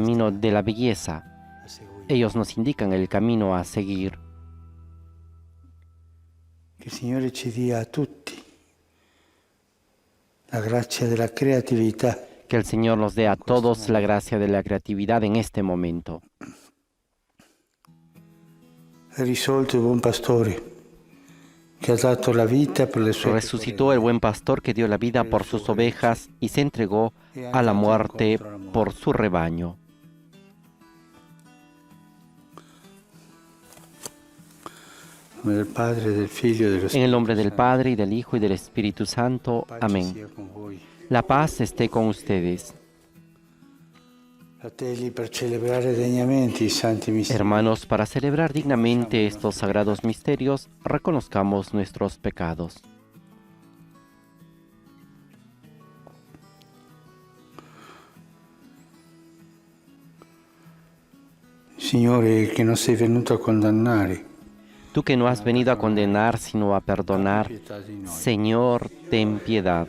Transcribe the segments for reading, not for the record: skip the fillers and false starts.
camino de la belleza. Ellos nos indican el camino a seguir. Que el Signore ci dia a tutti la grazia della creatività. Que el Señor nos dé a todos la gracia de la creatividad en este momento. Ha risolto il buon pastore che ha dato la vita per le sue Resucitó el buen pastor que dio la vida por sus ovejas y se entregó a la muerte por su rebaño. Del Padre, del Figlio e dello En el Spirito nombre del Santo. Padre, y del Hijo, y del Espíritu Santo. Pace Amén. sia con voi. La paz esté con ustedes. Fratelli, per celebrare degnamente i santi misteri, Hermanos, para celebrar dignamente estos sagrados misterios, reconozcamos nuestros pecados. Signore, che non sei venuto a condannare, Tú que no has venido a condenar, sino a perdonar, pietà di noi. Señor, ten piedad.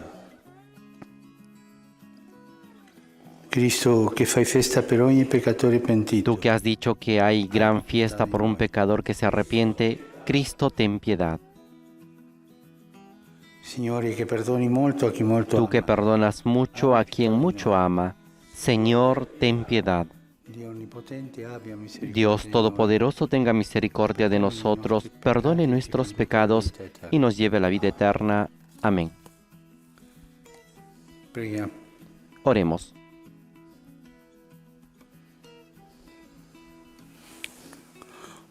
Cristo, che fai festa per ogni peccatore pentito, Tú que has dicho que hay gran fiesta por un pecador que se arrepiente, Cristo, ten piedad. Signore, che perdoni molto a chi molto Tú que ama. perdonas mucho a quien mucho ama, Señor, ten piedad. Dio onnipotente abbia misericordia Dios di noi. Todopoderoso tenga misericordia de nosotros, perdone nuestros pecados y nos lleve a la vida eterna. Amén. Preghiamo. Oremos.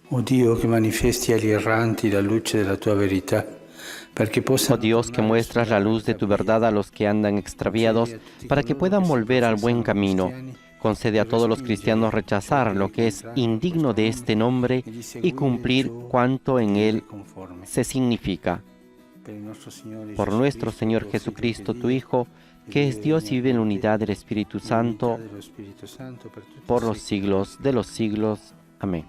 O Dio, che manifesti agli erranti la luce della tua verità, perché Oh possano Dios, que muestras la luz de tu verdad a los que andan extraviados, para que puedan volver al buen camino. Concede a todos los cristianos rechazar lo que es indigno de este nombre y cumplir cuanto en él se significa. Por nuestro Señor Jesucristo, tu Hijo, que es Dios y vive en la unidad del Espíritu Santo, por los siglos de los siglos. Amén.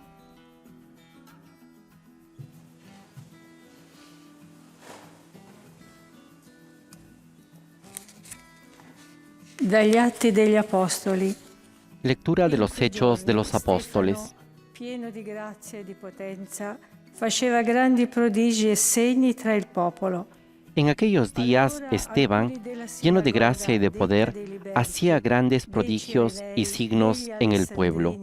Dagli Atti degli Apostoli. Lectura de los Hechos de los Apóstoles. Pieno di grazia e di potenza, faceva grandi prodigi e segni tra il popolo. En aquellos días, Esteban, lleno de gracia y de poder, hacía grandes prodigios y signos en el pueblo.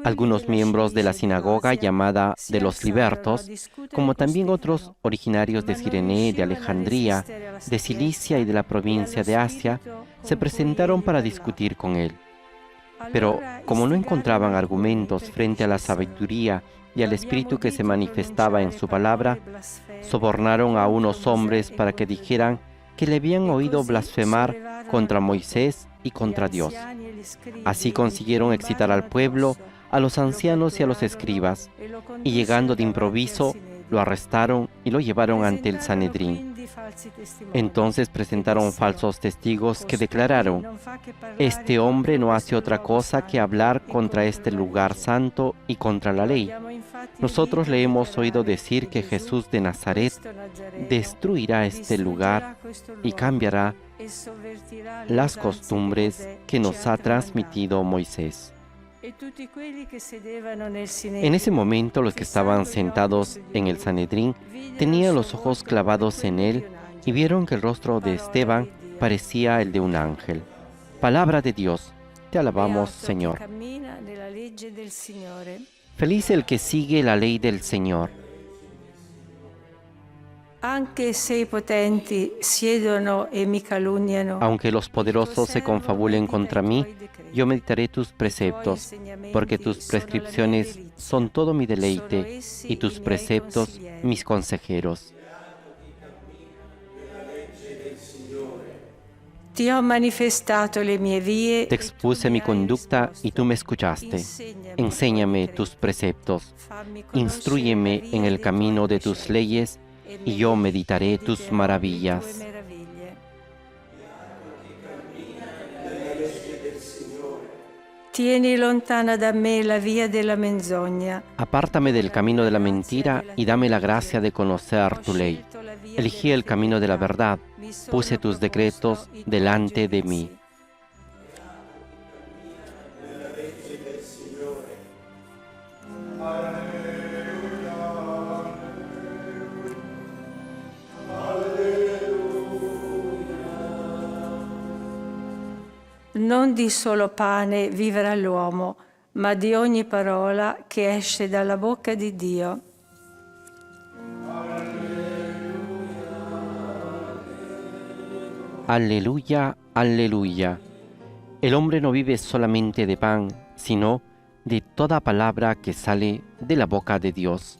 Algunos miembros de la sinagoga llamada de los libertos, como también otros originarios de Cirene, de Alejandría, de Cilicia y de la provincia de Asia, se presentaron para discutir con él. Pero como no encontraban argumentos frente a la sabiduría y al espíritu que se manifestaba en su palabra, sobornaron a unos hombres para que dijeran que le habían oído blasfemar contra Moisés y contra Dios. Así consiguieron excitar al pueblo, a los ancianos y a los escribas, y llegando de improviso, lo arrestaron y lo llevaron ante el Sanedrín. Entonces presentaron falsos testigos que declararon: este hombre no hace otra cosa que hablar contra este lugar santo y contra la ley. Nosotros le hemos oído decir que Jesús de Nazaret destruirá este lugar y cambiará las costumbres que nos ha transmitido Moisés. En ese momento los que estaban sentados en el Sanedrín tenían los ojos clavados en él y vieron que el rostro de Esteban parecía el de un ángel. Palabra de Dios, te alabamos, Señor. Feliz el que sigue la ley del Señor. Anche se i potenti siedono e mi calunniano, Aunque los poderosos se confabulen contra mí, yo meditaré tus preceptos, porque tus prescripciones son todo mi deleite y tus preceptos mis consejeros. ti ho manifestato le mie vie. Te expuse mi conducta y tú me escuchaste. Enséñame tus preceptos, instrúyeme en el camino de tus leyes y yo meditaré tus maravillas. Tieni lontana da me la via della menzogna. Apártame del camino de la mentira y dame la gracia de conocer tu ley. Elegí el camino de la verdad, puse tus decretos delante de mí. Non di solo pane vivrà l'uomo, ma di ogni parola che esce dalla bocca di Dio. Aleluya, aleluya. El hombre no vive solamente de pan, sino de toda palabra que sale de la boca de Dios.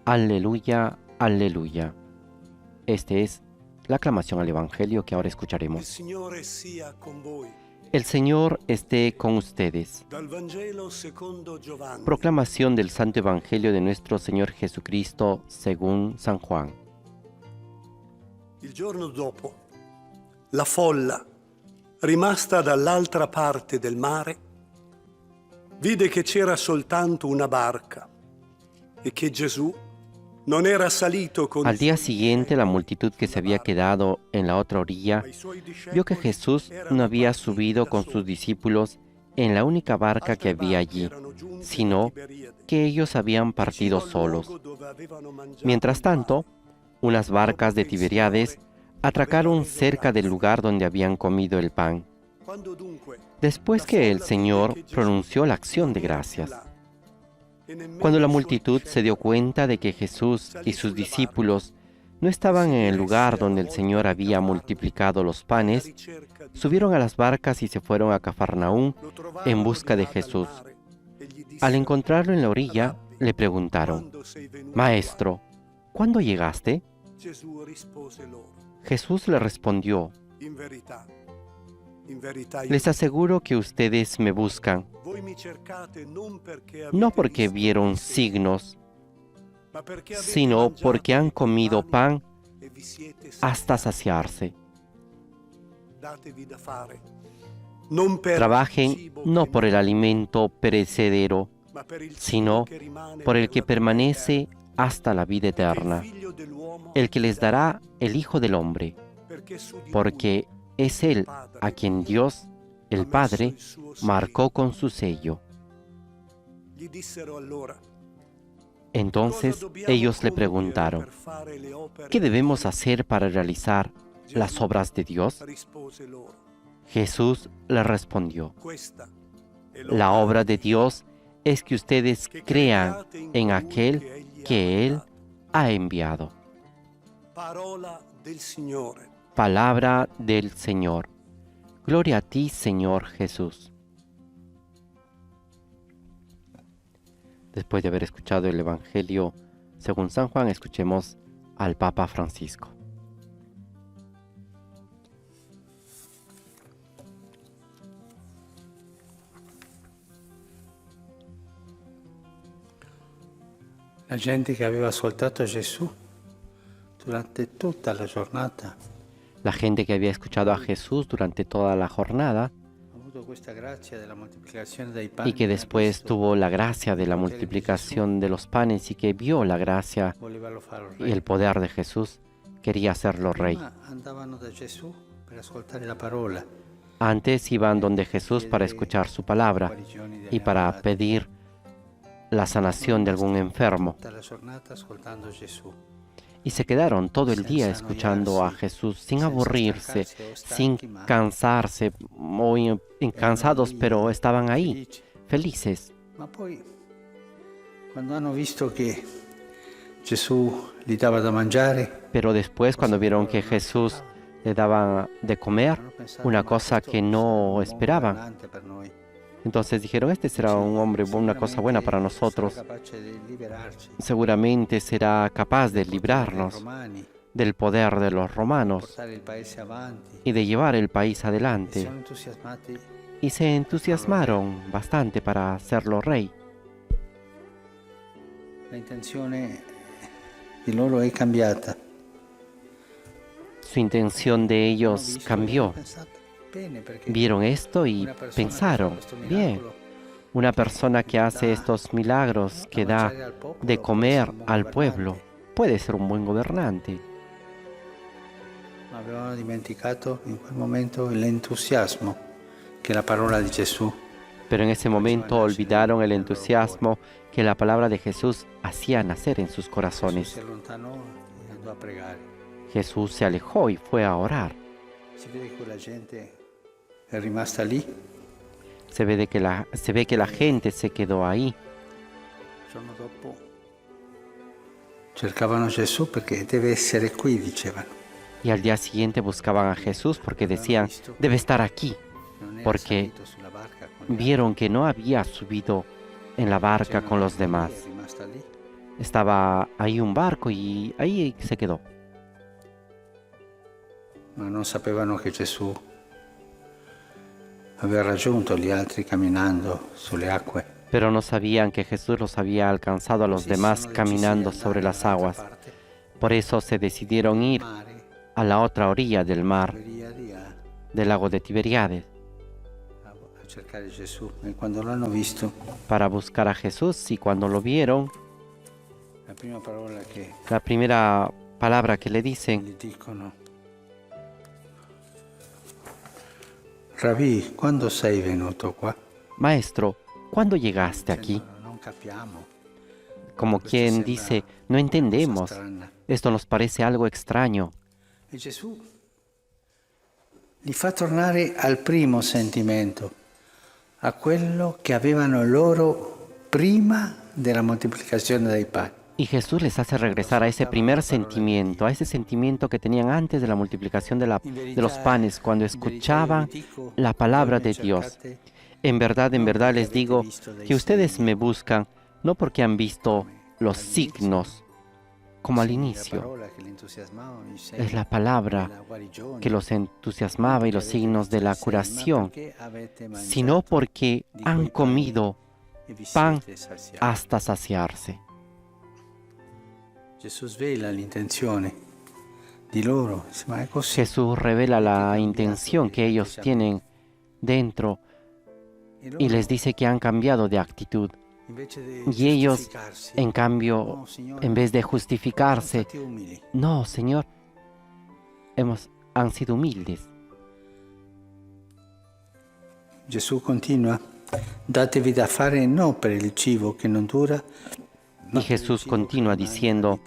Aleluya, aleluya. Esta es la aclamación al Evangelio que ahora Il escucharemos. Signore sia con voi. El Señor esté con ustedes. Dal Vangelo secondo Giovanni. Proclamación del Santo Evangelio de nuestro Señor Jesucristo según San Juan. Il giorno dopo, la folla, rimasta dall'altra parte del mare, vide che c'era soltanto una barca e che Gesù non era salito con Al día siguiente, la multitud que se había quedado en la otra orilla vio que Jesús no había subido con sus discípulos en la única barca que había allí, sino que ellos habían partido solos. Mientras tanto, unas barcas de Tiberíades atracaron cerca del lugar donde habían comido el pan. Después que el Señor pronunció la acción de gracias, cuando la multitud se dio cuenta de que Jesús y sus discípulos no estaban en el lugar donde el Señor había multiplicado los panes, subieron a las barcas y se fueron a Cafarnaúm en busca de Jesús. Al encontrarlo en la orilla, le preguntaron: Maestro, ¿cuándo llegaste? Jesús le respondió: Les aseguro que ustedes me buscan, no porque vieron signos, sino porque han comido pan hasta saciarse. Trabajen no por el alimento perecedero, sino por el que permanece hasta la vida eterna, el que les dará el Hijo del Hombre, porque es Él a quien Dios, el Padre, marcó con su sello. Entonces ellos le preguntaron: ¿qué debemos hacer para realizar las obras de Dios? Jesús le respondió: La obra de Dios es que ustedes crean en aquel que Él ha enviado. Palabra del Señor. Gloria a ti, Señor Jesús. Después de haber escuchado el Evangelio según San Juan, escuchemos al Papa Francisco. La gente che aveva ascoltato Gesù durante tutta la giornata La gente que había escuchado a Jesús durante toda la jornada ha avuto questa grazia della moltiplicazione dei pani y que después tuvo la gracia de la multiplicación de los panes y que vio la gracia volevano farlo y el poder de Jesús, quería hacerlo rey. Prima andavano da Gesù per ascoltare la parola Antes iban donde Jesús para escuchar su palabra y para pedir la sanación de algún enfermo. tutta la giornata ascoltando Gesù. Y se quedaron todo el día escuchando a Jesús sin aburrirse, sin cansarse, muy cansados, pero estaban ahí, felices. Ma poi, quando hanno visto che Gesù gli dava da mangiare, Pero después, cuando vieron que Jesús le daba de comer, hanno pensato, una "Ma cosa questo que sarà un no buon esperaban, governante per noi. entonces dijeron: este será un hombre, una cosa buena para nosotros. Sarà capace di liberarci Seguramente será capaz de dai librarnos romani, del poder de los romanos portare il paese avanti." y de llevar el país E adelante. sono entusiasmati. Y se entusiasmaron bastante para hacerlo rey. La intenzione di loro è cambiata. Su intención de Hanno ellos visto e cambió. hanno pensato, "Bene, perché Vieron esto y una persona pensaron: che fa questo bien, miracolo una persona que hace estos milagros, que da mangiare al popolo, de può comer essere un buon al pueblo, governante." puede ser un buen gobernante. Ma avevano dimenticato in quel momento l'entusiasmo che la parola di Gesù Pero en ese momento olvidaron el entusiasmo que la palabra de Jesús hacía nacer en sus corazones. Si allontanò e andò a pregare. Jesús se alejó y fue a orar. Si vede che la gente è rimasta lì. Se ve que la gente se quedó ahí. Il giorno dopo cercavano Gesù perché deve essere qui, dicevano. Y al día siguiente buscaban a Jesús porque decían, debe estar aquí, Non era porque salito sulla barca con gli vieron que no había subido en la barca altri. con los demás. È rimasta lì. Estaba ahí un barco y ahí se quedó. Ma non sapevano che Gesù aveva raggiunto gli altri camminando sulle acque. Pero no sabían que Jesús los había alcanzado a los demás caminando sobre las aguas. Por eso se decidieron ir a la otra orilla del mar, del lago de Tiberíades, A cercare Gesù. E quando l'hanno visto, para buscar a Jesús. Y cuando lo vieron, la prima parola che la primera palabra que le dicen, gli dicono: Rabbi, quando sei venuto qua? Maestro, ¿cuándo llegaste aquí? Dicendono, non capiamo. Como quien dice, no entendemos, Strana. esto nos parece algo extraño. E Gesù li fa tornare al primo sentimento, a quello che avevano loro prima della moltiplicazione dei pani. Y Jesús les hace regresar a ese primer sentimiento, a ese sentimiento que tenían antes de la multiplicación de los panes, cuando escuchaban la palabra de Dios. En verdad les digo que ustedes me buscan no porque han visto los signos, como al inicio. Es la palabra que los entusiasmaba y los signos de la curación, sino porque han comido pan hasta saciarse. Gesù svela l'intenzione di loro, ma è così. Jesús revela la intención que ellos tienen dentro y les dice que han cambiado de actitud. Y ellos, en cambio, en vez de justificarse, no, Señor, han sido humildes. Gesù continua: datevi da fare non per il cibo che non dura. Y Jesús continúa diciendo,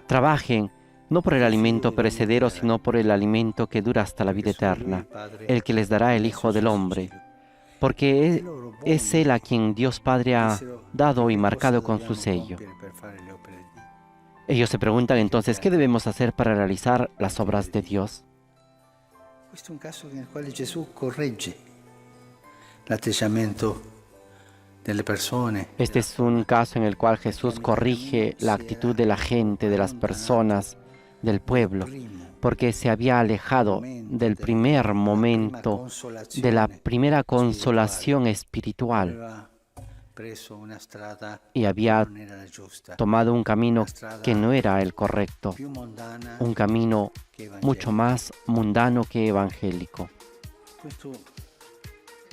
trabajen no por el alimento perecedero, sino por el alimento que dura hasta la vida eterna, el que les dará el Hijo del Hombre, porque es Él a quien Dios Padre ha dado y marcado con su sello. Ellos se preguntan entonces, ¿qué debemos hacer para realizar las obras de Dios? Questo è un caso nel quale Gesù corregge l'atteggiamento delle persone. Este es un caso en el cual Jesús corrige la actitud de la gente, de las personas, del pueblo, porque se había alejado del primer momento, de la primera consolación espiritual, y había tomado un camino que no era el correcto, un camino mucho más mundano que evangélico.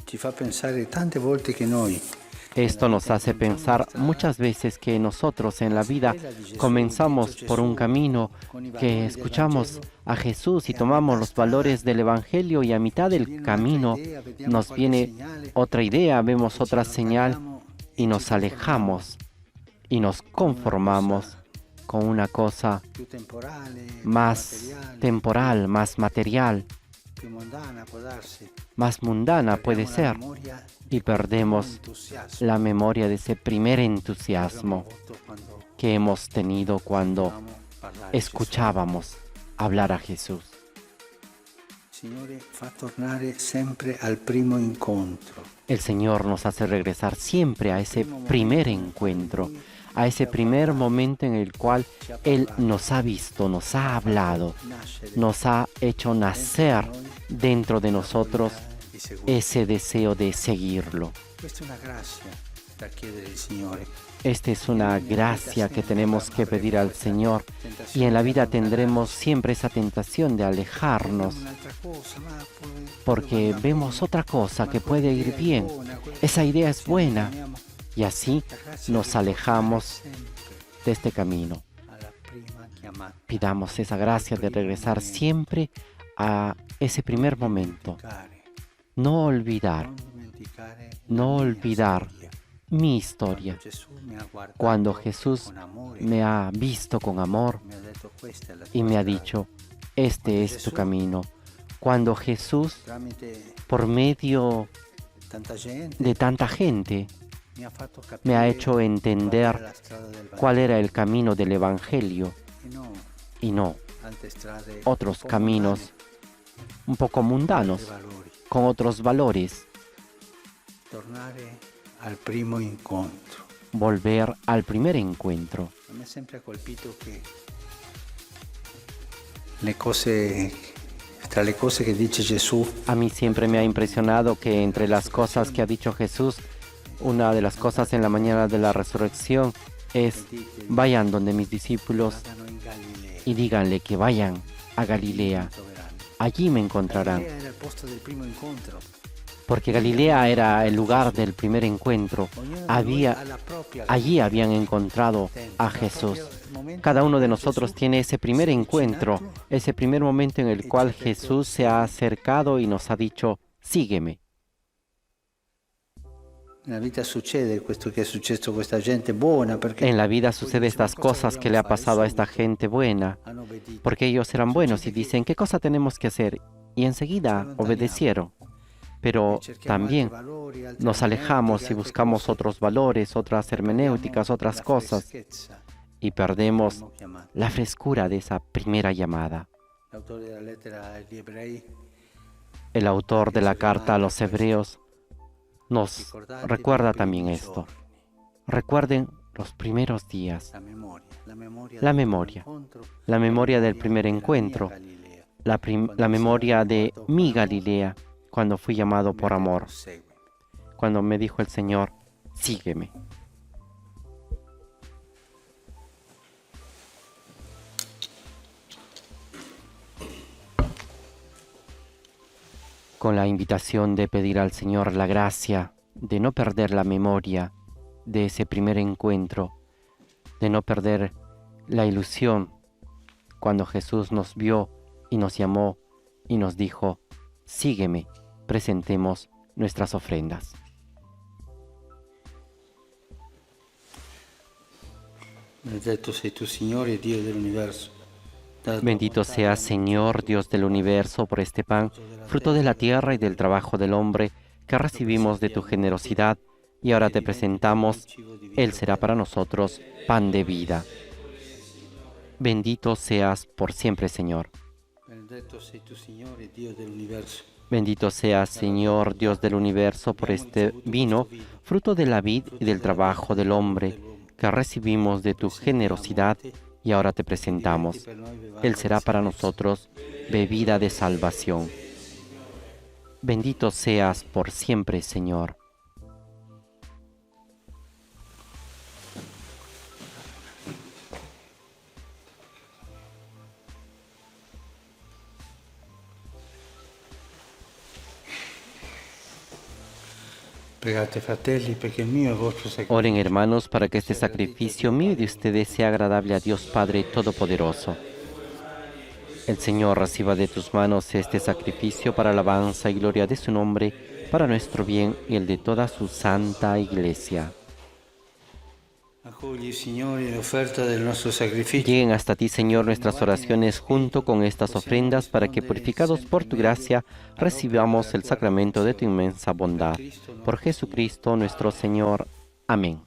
Ci fa pensare tante volte che noi Esto nos hace pensar muchas veces que nosotros en la vida comenzamos por un camino que escuchamos a Jesús y tomamos los valores del Evangelio, y a mitad del camino nos viene otra idea, vemos otra señal y nos alejamos y nos conformamos con una cosa más temporal, más material, más mundana puede ser, y perdemos la memoria de ese primer entusiasmo que hemos tenido cuando escuchábamos hablar a Jesús. El Señor nos hace regresar siempre a ese primer encuentro, a ese primer momento en el cual Él nos ha visto, nos ha hablado, nos ha hecho nacer dentro de nosotros ese deseo de seguirlo. Esta es una gracia que tenemos que pedir al Señor, y en la vida tendremos siempre esa tentación de alejarnos porque vemos otra cosa que puede ir bien. Esa idea es buena, y así nos alejamos de este camino. Pidamos esa gracia de regresar siempre a ese primer momento. No olvidar no olvidar mi historia. Cuando Jesús me ha visto con amor y me ha dicho, este es tu camino. Cuando Jesús, por medio de tanta gente, me ha hecho entender cuál era el camino del Evangelio y no otros caminos un poco mundanos, con otros valores. Volver al primer encuentro. Me ha sempre colpito che tra le cose che dice Gesù, A mí siempre me ha impresionado que entre las cosas que ha dicho Jesús, una de las cosas en la mañana de la resurrección es, vayan donde mis discípulos vadano in Galilea. y díganle que vayan a Galilea. Allí me encontrarán. Galilea era il posto del primo incontro. Porque Galilea era el lugar del primer encuentro. Allí habían encontrado a Jesús. Cada uno de nosotros tiene ese primer encuentro, ese primer momento en el cual Jesús se ha acercado y nos ha dicho, sígueme. Nella vita succede questo che è successo a questa gente buona, perché En la vida sucede estas cosas que le ha pasado a esta gente buena, hanno obbedito. porque ellos eran buenos y dicen, ¿qué cosa tenemos que hacer? Y enseguida obedecieron. Pero también nos alejamos y buscamos otros valores, otras hermenéuticas, otras cosas, y perdemos la frescura de esa primera llamada. L'autore della lettera agli ebrei El autor de la carta a los hebreos nos recuerda también esto. Recuerden los primeros días, la memoria del primer encuentro, la memoria de mi Galilea, cuando fui llamado por amor, cuando me dijo el Señor, sígueme. Con la invitación de pedir al Señor la gracia de no perder la memoria de ese primer encuentro, de no perder la ilusión cuando Jesús nos vio y nos llamó y nos dijo, sígueme, presentemos nuestras ofrendas. Benedetto sei tu, Signore, Dio dell'universo. Bendito seas, Señor, Dios del universo, por este pan, fruto de la tierra y del trabajo del hombre, que recibimos de tu generosidad, y ahora te presentamos, Él será para nosotros pan de vida. Bendito seas por siempre, Señor. Benedetto sei tu, Signore, Dio dell'universo. Bendito seas, Señor, Dios del universo, por este vino, fruto de la vid y del trabajo del hombre, que recibimos de tu generosidad, y ahora te presentamos. Él será para nosotros bebida de salvación. Bendito seas por siempre, Señor. Pregate, fratelli, perché il mio e il vostro sacrificio Oren, hermanos, para que este sacrificio mío y de ustedes sea agradable a Dios Padre Todopoderoso. El Señor reciba de tus manos este sacrificio para alabanza y gloria de su nombre, para nuestro bien y el de toda su santa Iglesia. accogli, Signore, l'offerta del nostro sacrificio. Lleguen hasta ti, Señor, nuestras oraciones junto con estas ofrendas, para que, purificados por tu gracia, recibamos el sacramento de tu inmensa bondad. Por Jesucristo nuestro Señor. Amén.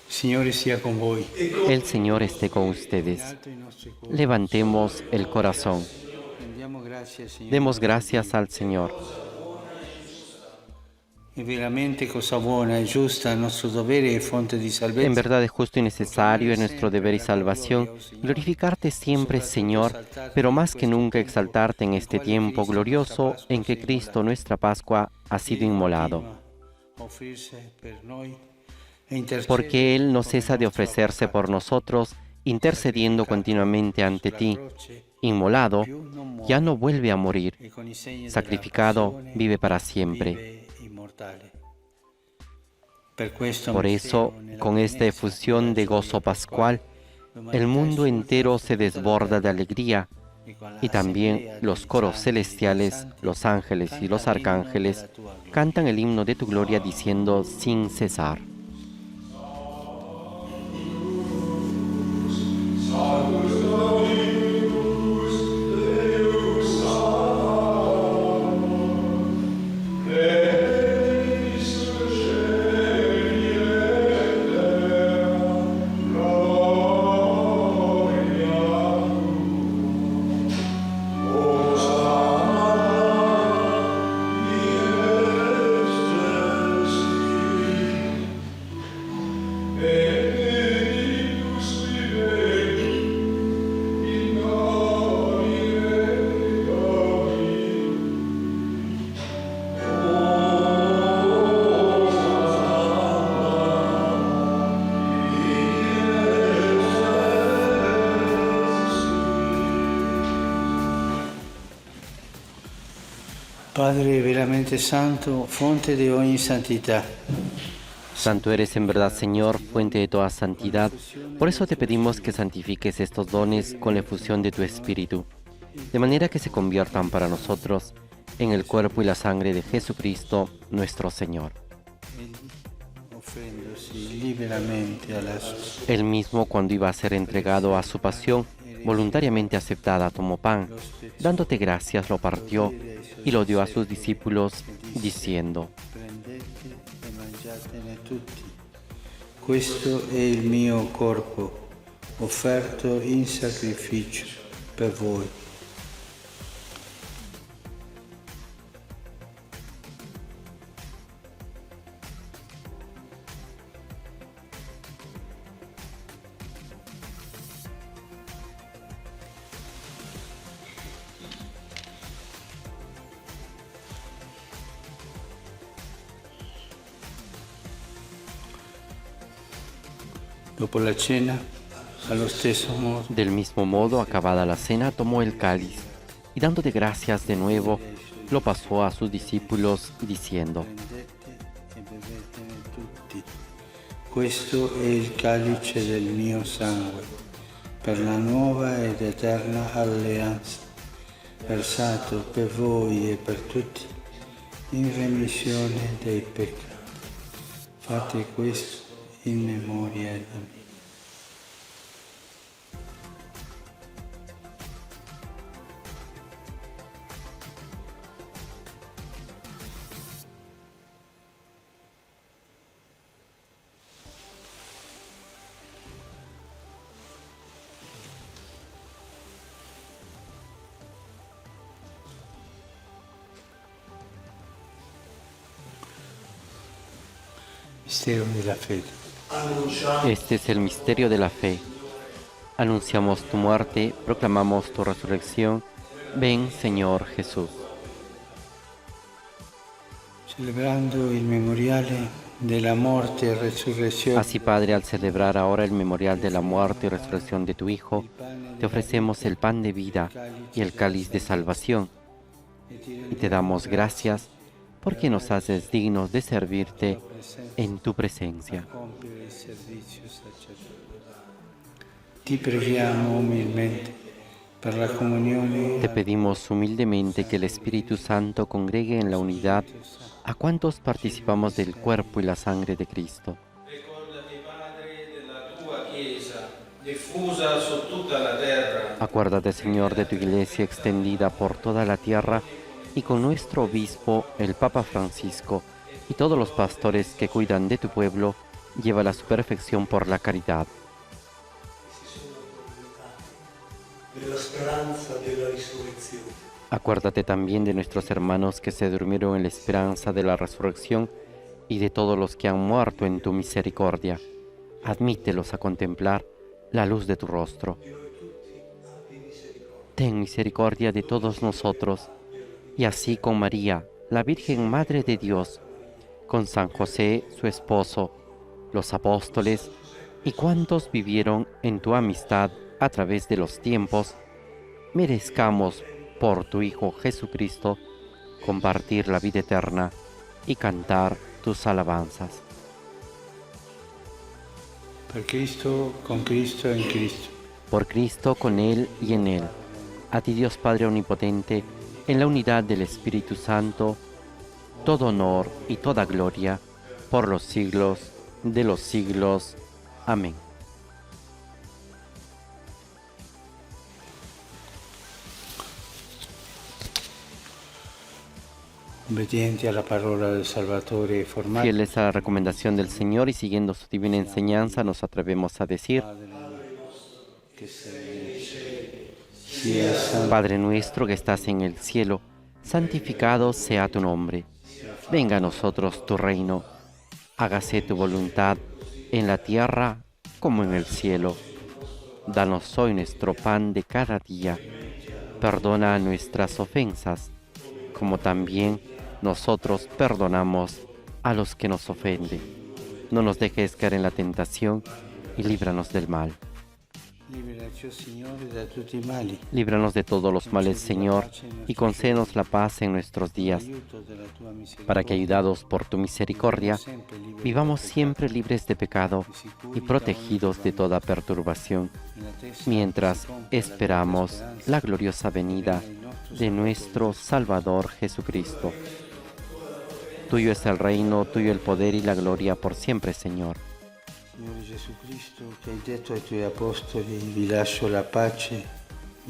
Signore sia con voi. El Señor esté con ustedes. Alto i nostri cuori. Levantemos el corazón. Rendiamo grazie, Signore. Demos gracias al Señor. E veramente cosa buona e giusta, il nostro dovere e fonte di salvezza. En verdad es justo y necesario, es nuestro deber y salvación, glorificarte siempre, Señor, pero más que nunca exaltarte en este tiempo glorioso en que Cristo, nuestra Pascua, ha sido inmolado. Offrirse per noi e intercedere Porque Él no cesa de ofrecerse por nosotros, intercediendo continuamente ante ti. Inmolado, ya no vuelve a morir. e con i segni della Sacrificado, passione vive para siempre. vive immortale. Per questo Por eso, con esta efusión de gozo pascual, el mundo entero se desborda de alegría, Y también los coros celestiales, los ángeles y los arcángeles cantan el himno de tu gloria diciendo sin cesar. Padre veramente santo, fonte de ogni santidad. Santo eres en verdad, Señor, fuente de toda santidad. Por eso te pedimos que santifiques estos dones con la efusión de tu Espíritu, de manera que se conviertan para nosotros en el cuerpo y la sangre de Jesucristo, nuestro Señor. Él mismo, cuando iba a ser entregado a su pasión, voluntariamente aceptada, tomó pan, dándote gracias, lo partió y lo dio a sus discípulos, diciendo: Prendete e mangiatene tutti. Questo è il mio corpo, offerto in sacrificio per voi. Dopo la cena, allo stesso modo, Del mismo modo, acabada la cena, tomó el cáliz y dándote gracias de nuevo, lo pasó a sus discípulos, diciendo: prendete e bevetene tutti. Questo è il calice del mio sangue, per la nuova ed eterna alleanza, versato per voi e per tutti, in remissione dei peccati. Fate questo in memoria di me. Mistero della fede. Este es el misterio de la fe. Anunciamos tu muerte, proclamamos tu resurrección. Ven, Señor Jesús. Celebrando il memoriale della morte e resurrezione Así, Padre, al celebrar ahora el memorial de la muerte y resurrección de tu Hijo, te ofrecemos el pan de vida y el cáliz de salvación. Y te damos gracias porque nos haces dignos de servirte en tu presencia. compiere il servizio sacerdotale. Ti preghiamo umilmente per la comunione Te pedimos humildemente que el Espíritu Santo congregue en la unidad a cuantos participamos del cuerpo y la sangre de Cristo. Ricordati, Padre, della tua Chiesa, diffusa su tutta la terra. Acuérdate, Señor, de tu Iglesia extendida por toda la tierra y con nuestro obispo, el Papa Francisco, y todos los pastores que cuidan de tu pueblo, llévala a su perfección por la caridad. Della speranza della risurrezione. Acuérdate también de nuestros hermanos que se durmieron en la esperanza de la resurrección y de todos los que han muerto en tu misericordia. Admítelos a contemplar la luz de tu rostro. Ten misericordia de todos nosotros, y así con María, la Virgen Madre de Dios, con San José, su esposo, los apóstoles y cuantos vivieron en tu amistad a través de los tiempos, merezcamos por tu Hijo Jesucristo compartir la vida eterna y cantar tus alabanzas. per Cristo, con Cristo e in Cristo. Por Cristo, con Él y en Él, A ti Dios Padre Omnipotente, en la unidad del Espíritu Santo, todo honor y toda gloria por los siglos de los siglos. Amén. Obbedienti alla parola del Salvatore, formati Fieles a la recomendación del Señor y siguiendo su divina enseñanza, nos atrevemos a decir: Padre nuestro que estás en el cielo, santificado sea tu nombre. Venga a nosotros tu reino. Hágase tu voluntad en la tierra como en el cielo. Danos hoy nuestro pan de cada día. Perdona nuestras ofensas, como también nosotros perdonamos a los que nos ofenden. No nos dejes caer en la tentación y líbranos del mal. Liberaci, Signore, da tutti i mali. Líbranos de todos los males, Señor, y concédenos la paz en nuestros días, para que, ayudados por tu misericordia, vivamos siempre libres de pecado y protegidos de toda perturbación, mientras esperamos la gloriosa venida de nuestro Salvador Jesucristo. Tuyo es el reino, tuyo el poder y la gloria por siempre, Señor. Signore Gesù Cristo, che hai detto ai tuoi apostoli, vi lascio la pace,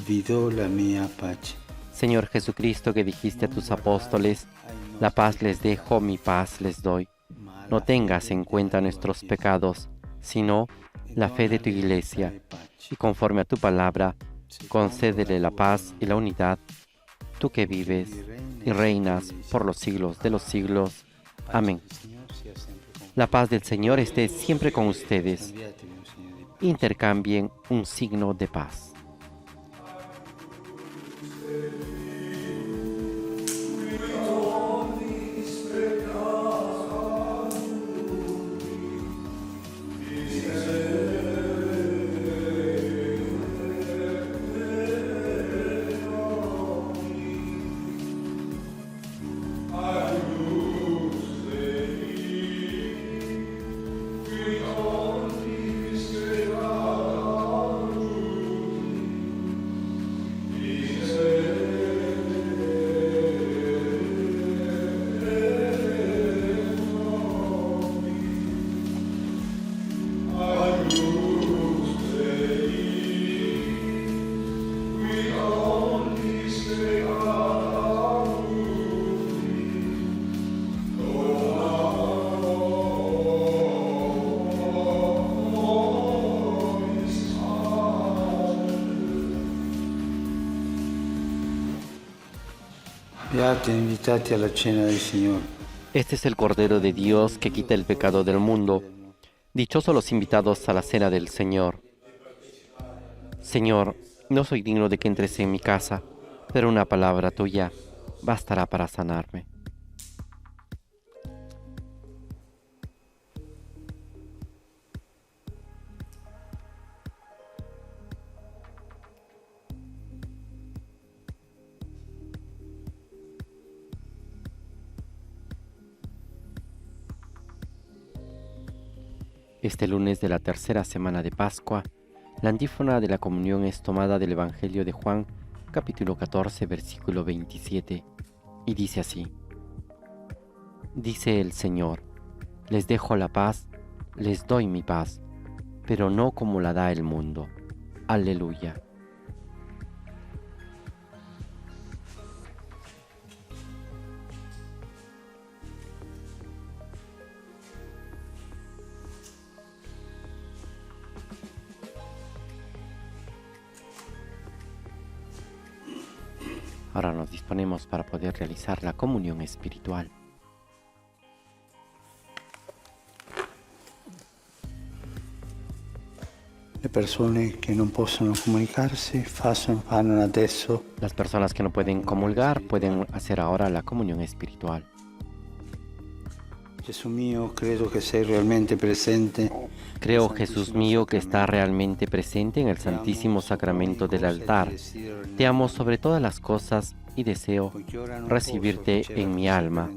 vi do la mia pace. Señor Jesucristo, que dijiste a tus apóstoles, la paz les dejo, mi paz les doy. No tengas en cuenta nuestros pecados, sino la fe de tu Iglesia, y conforme a tu palabra, concédele la paz y la unidad, tú que vives y reinas por los siglos de los siglos. Amén. La paz del Señor esté siempre con ustedes. Intercambien un signo de paz. Beati invitati alla cena del Signore. Este es el Cordero de Dios que quita el pecado del mundo. Dichosos los invitados a la cena del Señor. Señor, no soy digno de que entres en mi casa, pero una palabra tuya bastará para sanarme. Este lunes de la tercera semana de Pascua, la antífona de la comunión es tomada del Evangelio de Juan, capítulo 14, versículo 27, y dice así: Dice el Señor, les dejo la paz, les doy mi paz, pero no como la da el mundo. Aleluya. Ahora nos disponemos para poder realizar la comunión espiritual. Le persone che non possono comunicarsi fanno adesso. Las personas que no pueden comulgar pueden hacer ahora la comunión espiritual. Gesù mio, credo che sei realmente presente. Creo, Jesús mío, que está realmente presente en el Santísimo Sacramento del altar. Te amo sobre todas las cosas y deseo recibirte en mi alma.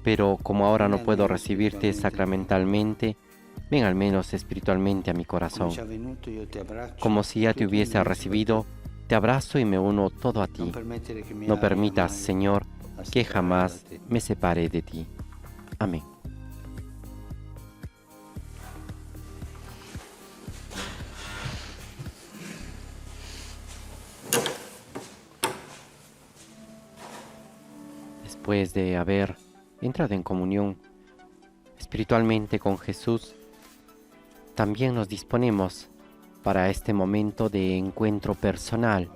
Pero como ahora no puedo recibirte sacramentalmente, ven al menos espiritualmente a mi corazón. Como si ya te hubiese recibido, Te abrazo y me uno todo a ti. No permitas, Señor, que jamás me separe de ti. Amén. Después de haber entrado en comunión espiritualmente con Jesús, también nos disponemos para este momento de encuentro personal,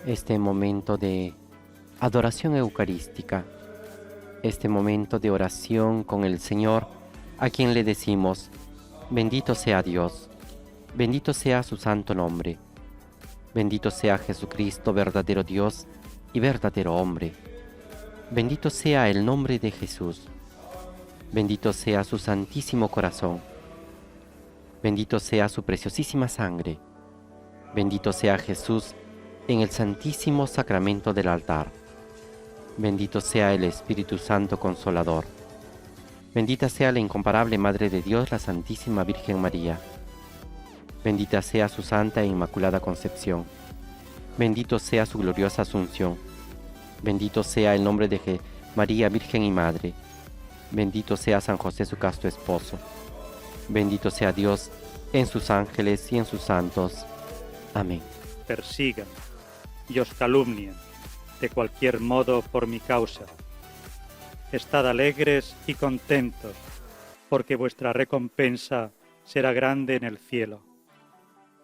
este momento de adoración eucarística, este momento de oración con el Señor, a quien le decimos: bendito sea Dios, bendito sea su santo nombre, bendito sea Jesucristo, verdadero Dios y verdadero hombre, bendito sea el nombre de Jesús, bendito sea su santísimo corazón, bendito sea su preciosísima sangre, bendito sea Jesús en el santísimo sacramento del altar, bendito sea el Espíritu Santo Consolador, bendita sea la incomparable Madre de Dios, la Santísima Virgen María, bendita sea su santa e inmaculada concepción, bendito sea su gloriosa asunción, bendito sea el nombre de María Virgen y Madre, bendito sea San José su casto esposo, bendito sea Dios en sus ángeles y en sus santos. Amén. Persigan y os calumnien de cualquier modo por mi causa. Estad alegres y contentos, porque vuestra recompensa será grande en el cielo,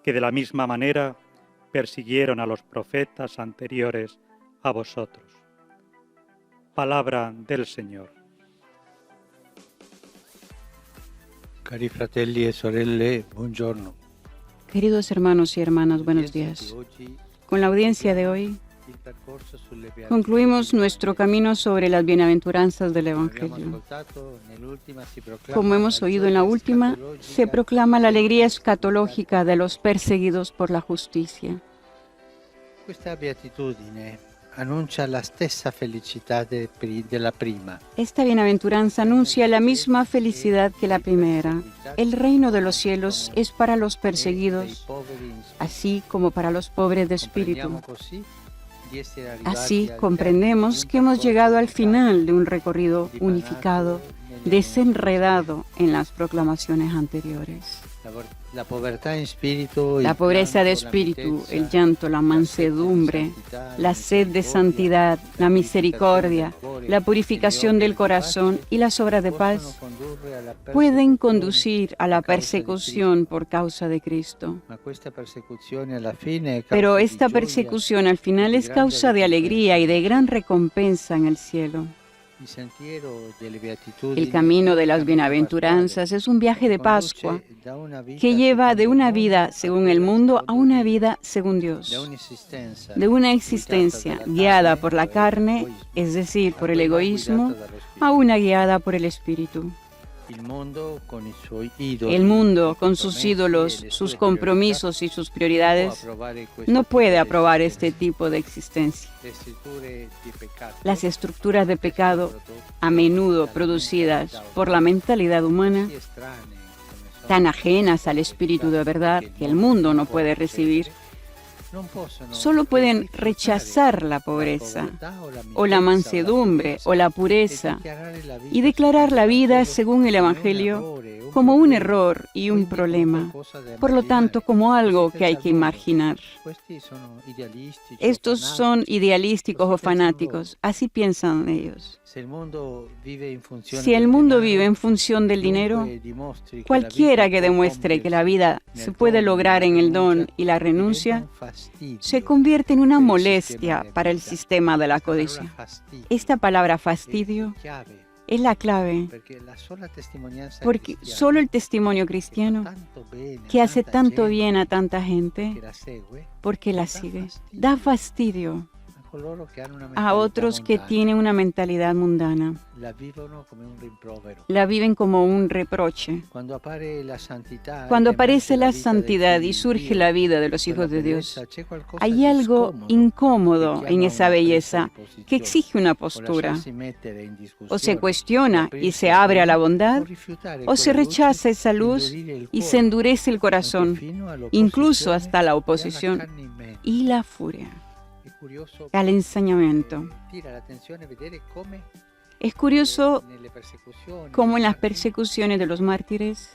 que de la misma manera persiguieron a los profetas anteriores a vosotros. Palabra del Señor. Cari fratelli e sorelle, buongiorno. Queridos hermanos y hermanas, buenos días. Con la audiencia de hoy, concluimos nuestro camino sobre las bienaventuranzas del Evangelio. Como hemos oído en la última, se proclama la alegría escatológica de los perseguidos por la justicia. Questa beatitudine annuncia la stessa felicità della prima. Esta bienaventuranza anuncia la misma felicidad que la primera. El reino de los cielos es para los perseguidos, así como para los pobres de espíritu. Así comprendemos que hemos llegado al final de un recorrido unificado, desenredado en las proclamaciones anteriores. La pobreza de espíritu, el llanto, la mansedumbre, la sed de santidad, la misericordia, la purificación del corazón y las obras de paz pueden conducir a la persecución por causa de Cristo. Pero esta persecución al final es causa de alegría y de gran recompensa en el cielo. El camino de las bienaventuranzas es un viaje de Pascua que lleva de una vida según el mundo a una vida según Dios, de una existencia guiada por la carne, es decir, por el egoísmo, a una guiada por el Espíritu. El mundo, con sus ídolos, sus compromisos y sus prioridades, no puede aprobar este tipo de existencia. Las estructuras de pecado, a menudo producidas por la mentalidad humana, tan ajenas al espíritu de verdad que el mundo no puede recibir, solo pueden rechazar la pobreza, o la mansedumbre, o la pureza, y declarar la vida según el Evangelio como un error y un problema, por lo tanto como algo que hay que marginar. Estos son idealísticos o fanáticos, así piensan ellos. Si el mundo vive en función del dinero, cualquiera que demuestre que la vida se puede lograr en el don y la renuncia, se convierte en una molestia para el sistema de la codicia. Esta palabra fastidio es la clave, porque solo el testimonio cristiano, que hace tanto bien a tanta gente, porque la sigue, da fastidio. a otros que tienen una mentalidad mundana. La viven como un reproche. Cuando aparece la santidad y surge la vida de los hijos de Dios, hay algo incómodo en esa belleza que exige una postura. O se cuestiona y se abre a la bondad, o se rechaza esa luz y se endurece el corazón, incluso hasta la oposición y la furia, al ensañamiento. Es curioso cómo en las persecuciones de los mártires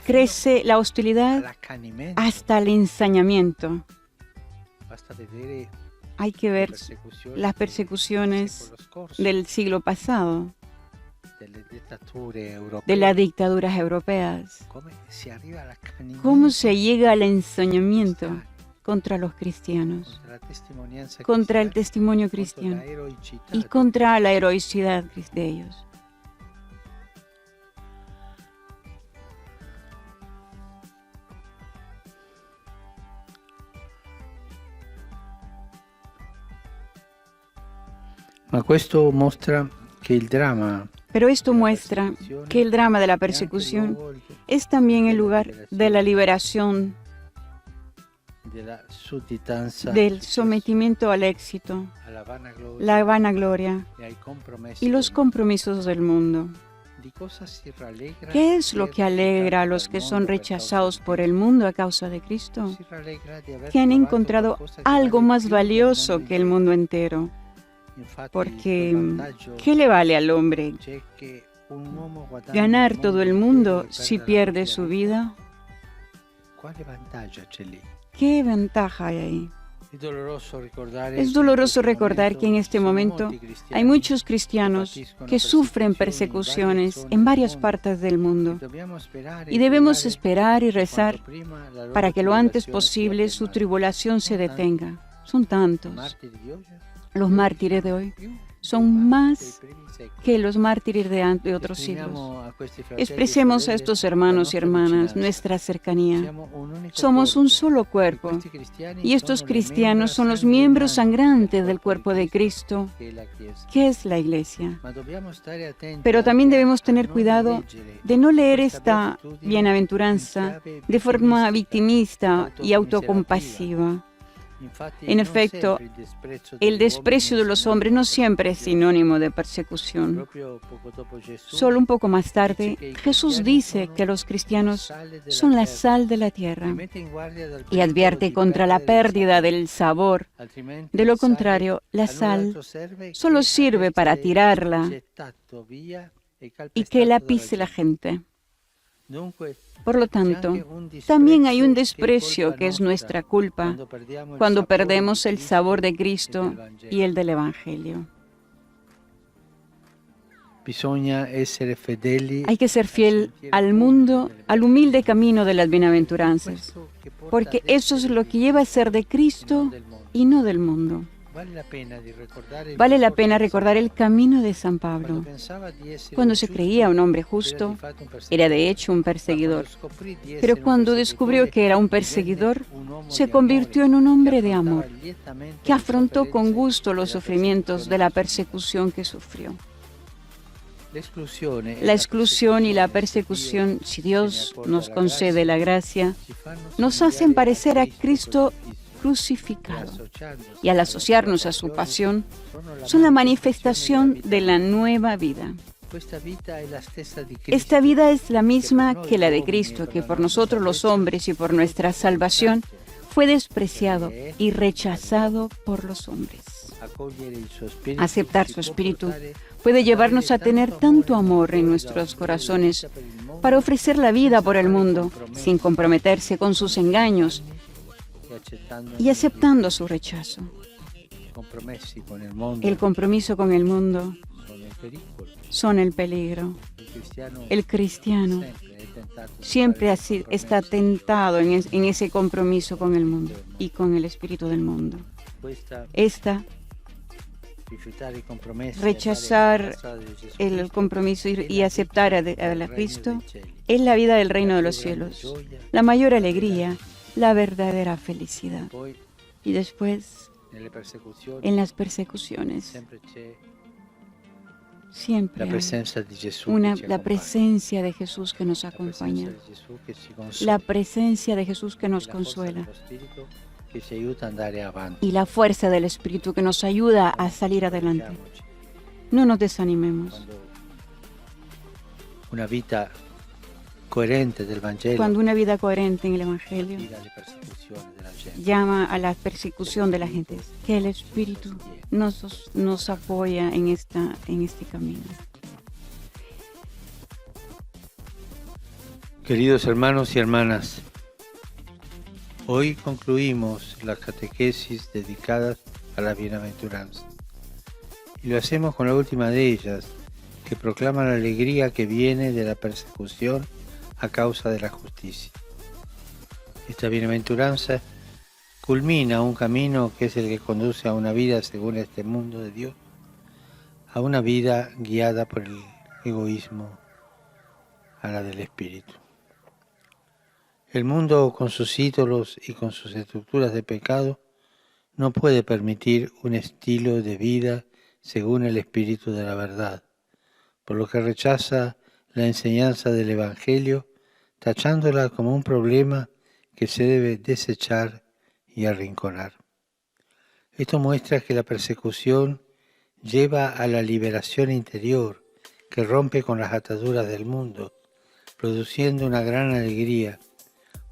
crece la hostilidad hasta el ensañamiento. Hay que ver las persecuciones del siglo pasado, de las dictaduras europeas. ¿Cómo se llega al ensañamiento contra los cristianos, contra el testimonio cristiano y contra la heroicidad de ellos? Pero esto muestra que el drama de la persecución es también el lugar de la liberación, del sometimiento al éxito, la vanagloria y los compromisos del mundo. ¿Qué es lo que alegra a los que son rechazados por el mundo a causa de Cristo? Que han encontrado algo más valioso que el mundo entero. Porque, ¿qué le vale al hombre ganar todo el mundo si pierde su vida? ¿Qué ventaja hay ahí? Es doloroso recordar que en este momento hay muchos cristianos que sufren persecuciones en varias partes del mundo y debemos esperar y rezar para que lo antes posible su tribulación se detenga. Son tantos. Los mártires de hoy son más que los mártires de otros siglos. Expresemos a estos hermanos y hermanas nuestra cercanía. Somos un solo cuerpo y estos cristianos son los miembros sangrantes del cuerpo de Cristo, que es la Iglesia. Pero también debemos tener cuidado de no leer esta bienaventuranza de forma victimista y autocompasiva. En efecto, el desprecio de los hombres no siempre es sinónimo de persecución. Solo un poco más tarde, Jesús dice que los cristianos son la sal de la tierra y advierte contra la pérdida del sabor. De lo contrario, la sal solo sirve para tirarla y que la pise la gente. Por lo tanto, también hay un desprecio que es nuestra culpa cuando perdemos el sabor de Cristo y el del Evangelio. Hay que ser fiel al mundo, al humilde camino de las bienaventuranzas, porque eso es lo que lleva a ser de Cristo y no del mundo. Vale la pena recordar el camino de San Pablo. Cuando se creía un hombre justo, era de hecho un perseguidor. Pero cuando descubrió que era un perseguidor, se convirtió en un hombre de amor, que afrontó con gusto los sufrimientos de la persecución que sufrió. La exclusión y la persecución, si Dios nos concede la gracia, nos hacen parecer a Cristo crucificado, y al asociarnos a su pasión, son la manifestación de la nueva vida. Esta vida es la misma que la de Cristo, que por nosotros los hombres y por nuestra salvación fue despreciado y rechazado por los hombres. Aceptar su espíritu puede llevarnos a tener tanto amor en nuestros corazones para ofrecer la vida por el mundo, sin comprometerse con sus engaños y aceptando su rechazo. El compromiso con el mundo son el peligro. El cristiano siempre está tentado en ese compromiso con el mundo y con el espíritu del mundo. Rechazar el compromiso y aceptar a Cristo es la vida del reino de los cielos, la mayor alegría, la verdadera felicidad. y después nelle persecuzioni, en las persecuciones. sempre c'è Siempre la hay presencia di Gesù la che ci acompaña. presencia de Jesús que nos La presencia acompaña, di Gesù che ci consola. la presencia de Jesús que nos E la forza consuela dello Spirito che ci aiuta ad andare avanti. y la fuerza del Espíritu que nos ayuda a salir adelante. Ricordiamoci, No nos desanimemos. quando una vita coerente del Vangelo Cuando una vida coherente en el Evangelio mira le persecuzioni della gente, llama a la persecución de la gente, que el Espíritu nos apoya en este camino. Queridos hermanos y hermanas, hoy concluimos las catequesis dedicadas a la bienaventuranza y lo hacemos con la última de ellas, que proclama la alegría que viene de la persecución a causa de la justicia. Esta bienaventuranza culmina un camino que es el que conduce a una vida según este mundo de Dios, a una vida guiada por el egoísmo, a la del espíritu. El mundo, con sus ídolos y con sus estructuras de pecado, no puede permitir un estilo de vida según el espíritu de la verdad, por lo que rechaza la enseñanza del Evangelio, tachándola como un problema que se debe desechar y arrinconar. Esto muestra que la persecución lleva a la liberación interior, que rompe con las ataduras del mundo, produciendo una gran alegría,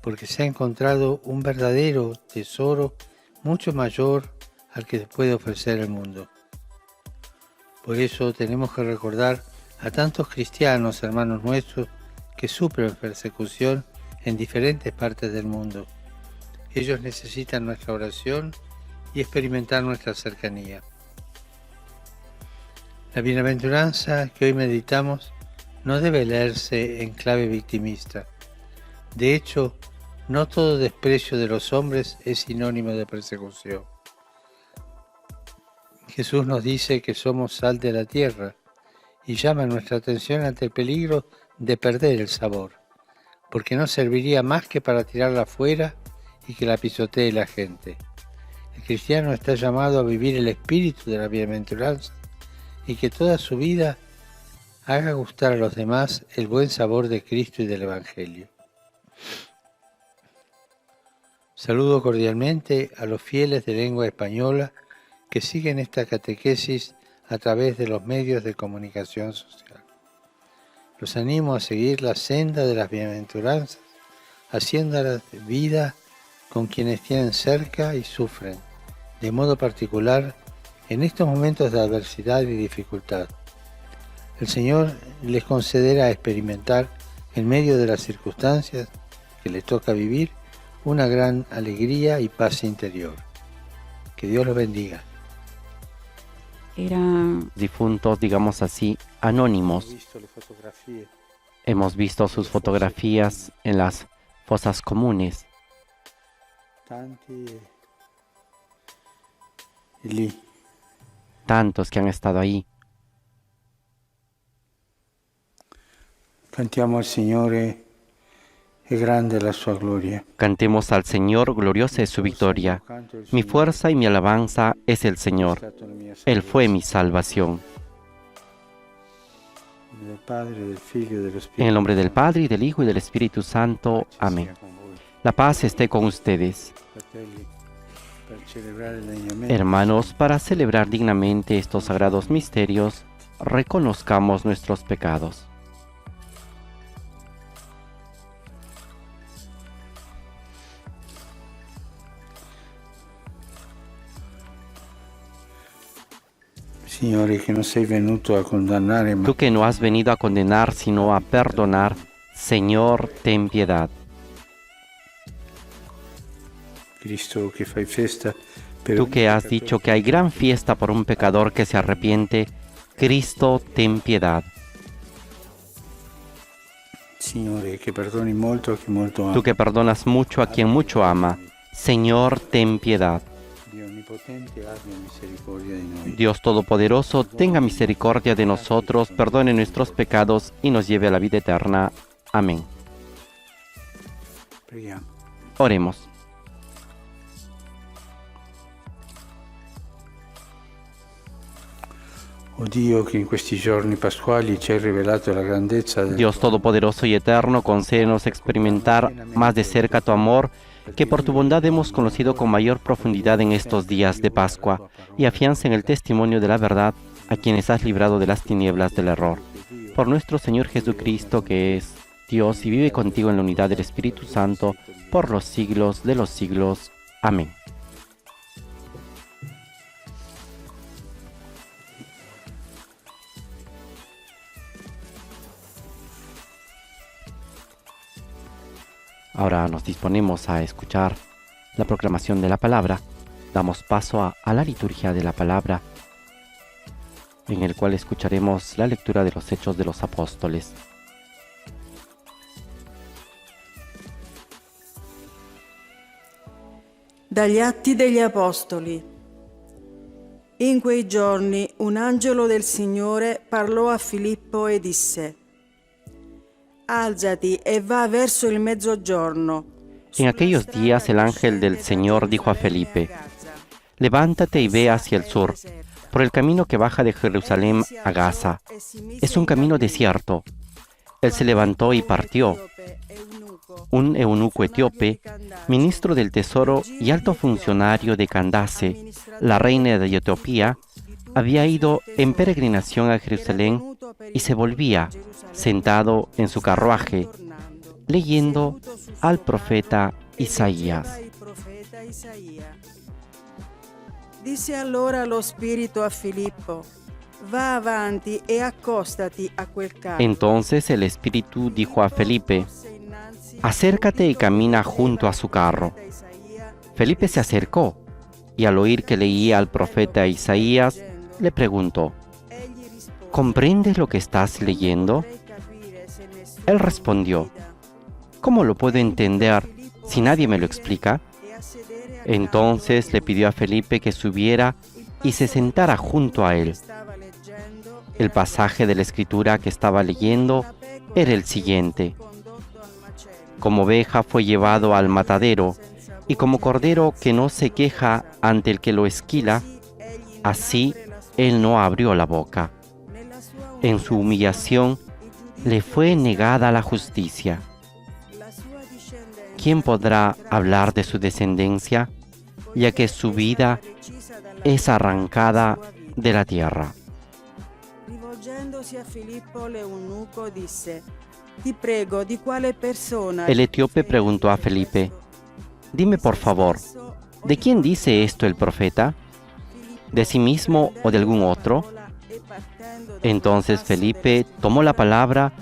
porque se ha encontrado un verdadero tesoro mucho mayor al que puede ofrecer el mundo. Por eso tenemos que recordar a tantos cristianos, hermanos nuestros, que sufren persecución en diferentes partes del mundo. Ellos necesitan nuestra oración y experimentar nuestra cercanía. La bienaventuranza que hoy meditamos no debe leerse en clave victimista. De hecho, no todo desprecio de los hombres es sinónimo de persecución. Jesús nos dice que somos sal de la tierra y llama nuestra atención ante el peligro de perder el sabor, porque no serviría más que para tirarla afuera y que la pisotee la gente. El cristiano está llamado a vivir el espíritu de la bienaventuranza y que toda su vida haga gustar a los demás el buen sabor de Cristo y del Evangelio. Saludo cordialmente a los fieles de lengua española que siguen esta catequesis a través de los medios de comunicación social. Los animo a seguir la senda de las bienaventuranzas, haciéndolas vida con quienes tienen cerca y sufren, de modo particular en estos momentos de adversidad y dificultad. El Señor les concederá experimentar, en medio de las circunstancias que les toca vivir, una gran alegría y paz interior. Que Dios los bendiga. Difuntos, digamos así, anónimos. Hemos visto sus fotografías en las fosas comunes. Tantos que han estado ahí. Cantiamo al Signore, è grande la sua gloria. Cantemos al Señor, gloriosa es su victoria. Mi fuerza y mi alabanza es el Señor. Él fue mi salvación. En el nombre del Padre, y del Hijo, y del Espíritu Santo. Amén. La paz esté con ustedes. Hermanos, para celebrar dignamente estos sagrados misterios, reconozcamos nuestros pecados. Signore, che non sei venuto a condannare, ma Tú que no has venido a condenar, sino a perdonar, Señor, ten piedad. Cristo che fai festa per Tú que has dicho que hay gran fiesta por un pecador que se arrepiente, Cristo, ten piedad. Signore, che perdoni molto a chi molto ama. Tú que perdonas mucho a quien mucho ama, Señor, ten piedad. Dio onnipotente, abbia misericordia di noi. Dios Todopoderoso, tenga misericordia de nosotros, perdone nuestros pecados y nos lleve a la vida eterna. Amén. Preghiamo. Oremos. Oh Dio, che in questi giorni pasquali ci hai rivelato la grandezza del Dios Todopoderoso y Eterno, concédenos experimentar más de cerca tu amor, que por tu bondad hemos conocido con mayor profundidad en estos días de Pascua, y afianza en el testimonio de la verdad a quienes has librado de las tinieblas del error. Por nuestro Señor Jesucristo, que es Dios y vive contigo en la unidad del Espíritu Santo, por los siglos de los siglos. Amén. Ahora nos disponemos a escuchar la proclamación de la palabra. Damos paso a la liturgia de la palabra, en el cual escucharemos la lectura de los Hechos de los Apóstoles. Dagli Atti degli Apostoli. In quei giorni un angelo del Signore parlò a Filippo e disse: Alzati e va verso il mezzogiorno. En aquellos días el ángel del Señor dijo a Felipe: levántate y ve hacia el sur, por el camino que baja de Jerusalén a Gaza. Es un camino desierto. Él se levantó y partió. Un eunuco etíope, ministro del tesoro y alto funcionario de Candace, la reina de Etiopía, había ido en peregrinación a Jerusalén y se volvía, sentado en su carruaje, leyendo al profeta Isaías. Disse allora lo Spirito a Filippo: va avanti e accostati a quel carro. Entonces el Espíritu dijo a Felipe: acércate y camina junto a su carro. Felipe se acercó y al oír que leía al profeta Isaías, le preguntó: ¿comprendes lo que estás leyendo? Él respondió: ¿cómo lo puedo entender si nadie me lo explica? Entonces le pidió a Felipe que subiera y se sentara junto a él. El pasaje de la Escritura que estaba leyendo era el siguiente: como oveja fue llevado al matadero, y como cordero que no se queja ante el que lo esquila, así él no abrió la boca. En su humillación le fue negada la justicia. ¿Quién podrá hablar de su descendencia, ya que su vida es arrancada de la tierra? Rivolgendosi a Filippo l'eunuco disse: Ti prego, di quale persona. El etíope preguntó a Felipe: dime por favor, ¿de quién dice esto el profeta? ¿De sí mismo o de algún otro? Entonces Felipe tomó la palabra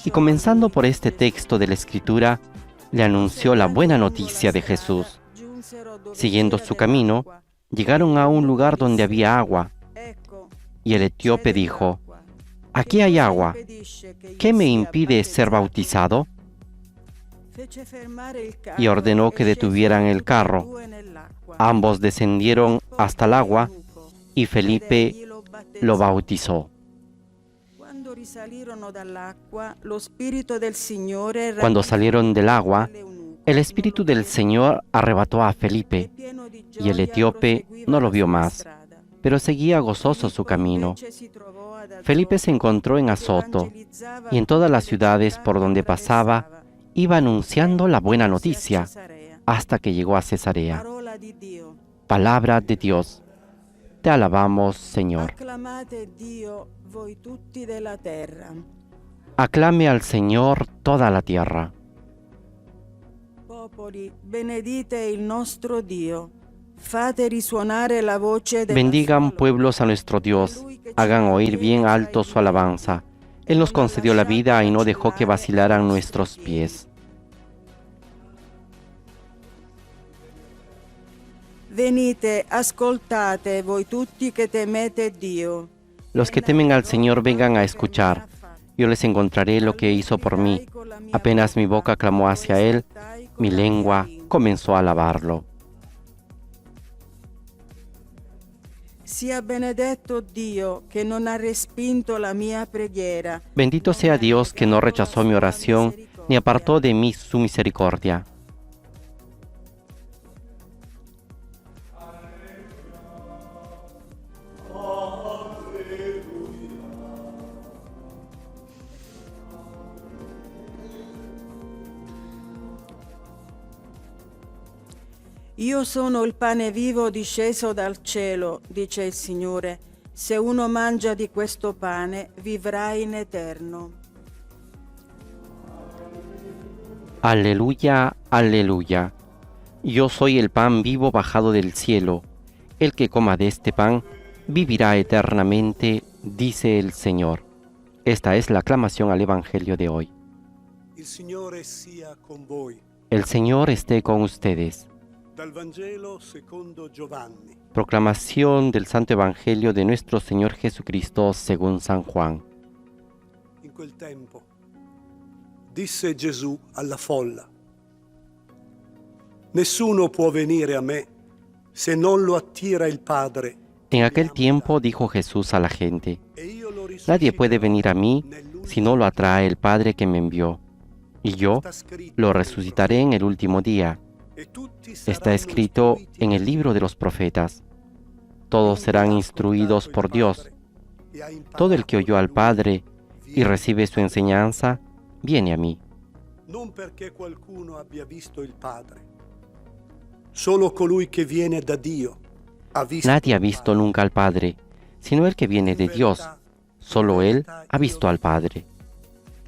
y, comenzando por este texto de la Escritura, le anunció la buena noticia de Jesús. Siguiendo su camino, llegaron a un lugar donde había agua, y el etíope dijo: aquí hay agua, ¿qué me impide ser bautizado? Y ordenó que detuvieran el carro. Ambos descendieron hasta el agua y Felipe lo bautizó. Cuando salieron del agua, el Espíritu del Señor arrebató a Felipe, y el etíope no lo vio más, pero seguía gozoso su camino. Felipe se encontró en Azoto, y en todas las ciudades por donde pasaba, iba anunciando la buena noticia, hasta que llegó a Cesarea. Palabra de Dios. Te alabamos, Señor. Aclame al Señor toda la tierra. Bendigan pueblos a nuestro Dios, hagan oír bien alto su alabanza. Él nos concedió la vida y no dejó que vacilaran nuestros pies. Venite, ascoltate voi tutti che temete Dio. Los que temen al Señor vengan a escuchar. Yo les encontraré lo que hizo por mí. Apenas mi boca clamó hacia Él, mi lengua comenzó a alabarlo. Sia benedetto Dio che non ha respinto la mia preghiera. Bendito sea Dios que no rechazó mi oración ni apartó de mí su misericordia. Io sono il pane vivo disceso dal cielo, dice il Signore. Se uno mangia di questo pane, vivrà in eterno. Aleluya, aleluya. Yo soy el pan vivo bajado del cielo. El que coma de este pan vivirá eternamente, dice el Señor. Esta es la aclamación al Evangelio de hoy. Il Signore sia con voi. El Señor esté con ustedes. Dal Vangelo secondo Giovanni. Proclamación del Santo Evangelio de nuestro Señor Jesucristo según San Juan. In quel tempo disse Gesù alla folla: Nessuno può venire a me se non lo attira il Padre. En aquel tiempo dijo Jesús a la gente: E io lo Nadie puede venir a mí nell'ultimo si no lo atrae el Padre que me envió, y yo sta scritto lo nei resucitaré en el último día. profeti, e tutti Está saranno escrito istruiti en el libro de los profetas. Todos serán instruidos por Dios. Todo el que oyó al Padre y recibe su enseñanza, viene a mí. Non perché qualcuno abbia visto il Padre. Solo colui che viene da Dio ha visto Nadie ha il visto Padre. nunca al Padre, sino el que viene de Dios. Solo Él ha visto al Padre.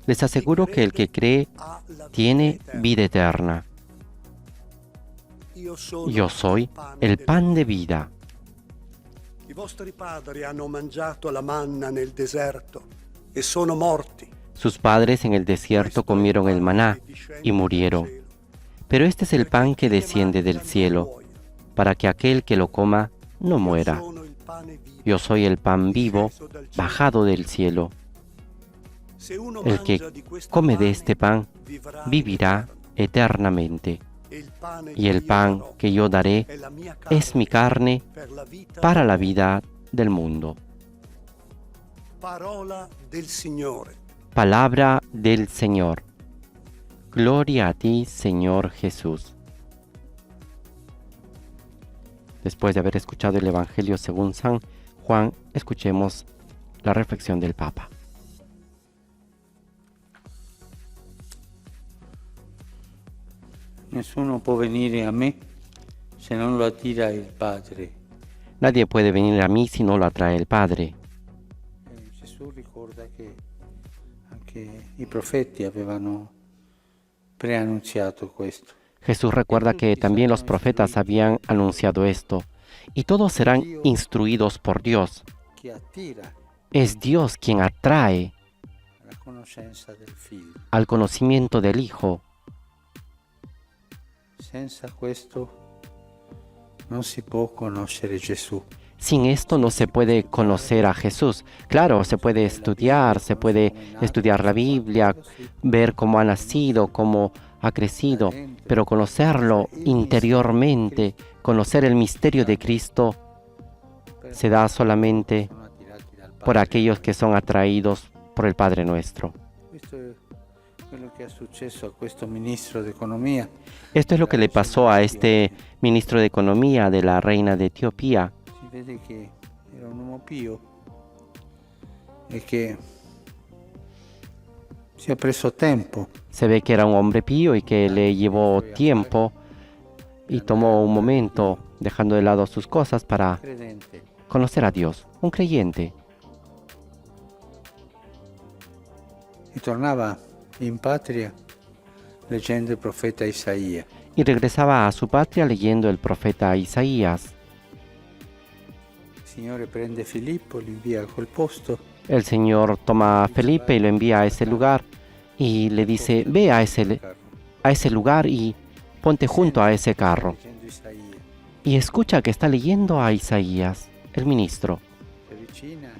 Les aseguro que el que cree Ha la vita tiene eterna. vida eterna. Yo soy el pan de vida. I vostri padri hanno mangiato la manna nel deserto e sono morti. Sus padres en el desierto comieron el maná y murieron. Pero este es el pan que desciende del cielo, para que aquel que lo coma no muera. Sono il pane vivo. Yo soy el pan vivo bajado del cielo. Se uno El que mangia di questo come de pane, este pan vivirá eternamente. e il pane Y el che io pan darò que yo daré è la mia carne es mi carne per la vita para la vida del mundo. Parola del Signore. Palabra del Señor. Gloria a ti, Señor Jesús. Después de haber escuchado el Evangelio según San Juan, escuchemos la reflexión del Papa. Nessuno può venire a me se non lo attira il Padre. Nadie puede venir a mí si no lo atrae el Padre. Gesù ricorda che anche i profeti avevano preannunziato questo. Jesús recuerda que también los profetas habían anunciado esto, y todos serán instruidos por Dios. Chi attira Es Dios quien atrae la conoscenza del Figlio. al conocimiento del Hijo. Senza questo non si può conoscere Gesù. Sin esto no se puede conocer a Jesús. Claro, se puede estudiar la Biblia, ver cómo ha nacido, cómo ha crecido, pero conocerlo interiormente, conocer el misterio de Cristo, se da solamente Sono attirati dal Padre. por aquellos que son atraídos por el Padre nuestro. Questo è quello che è successo a questo ministro d'economia. Esto es lo que le pasó a este ministro de Economía de la reina de Etiopía. Si vede che era un uomo pio e che si è preso tempo Se ve que era un hombre pío y que le llevó tiempo y tomó un momento dejando de lado sus cosas para credente. conocer a Dios, un creyente. E tornava in patria leggendo il profeta Isaia. Y regresaba a su patria leyendo el profeta Isaías. Il Signore prende Filippo, li invia a quel posto El Señor toma a Felipe y lo envía a ese lugar y le dice, ve a ese lugar y ponte junto a ese carro. leggendo Isaia. Y escucha que está leyendo a Isaías, el ministro. Si avvicina,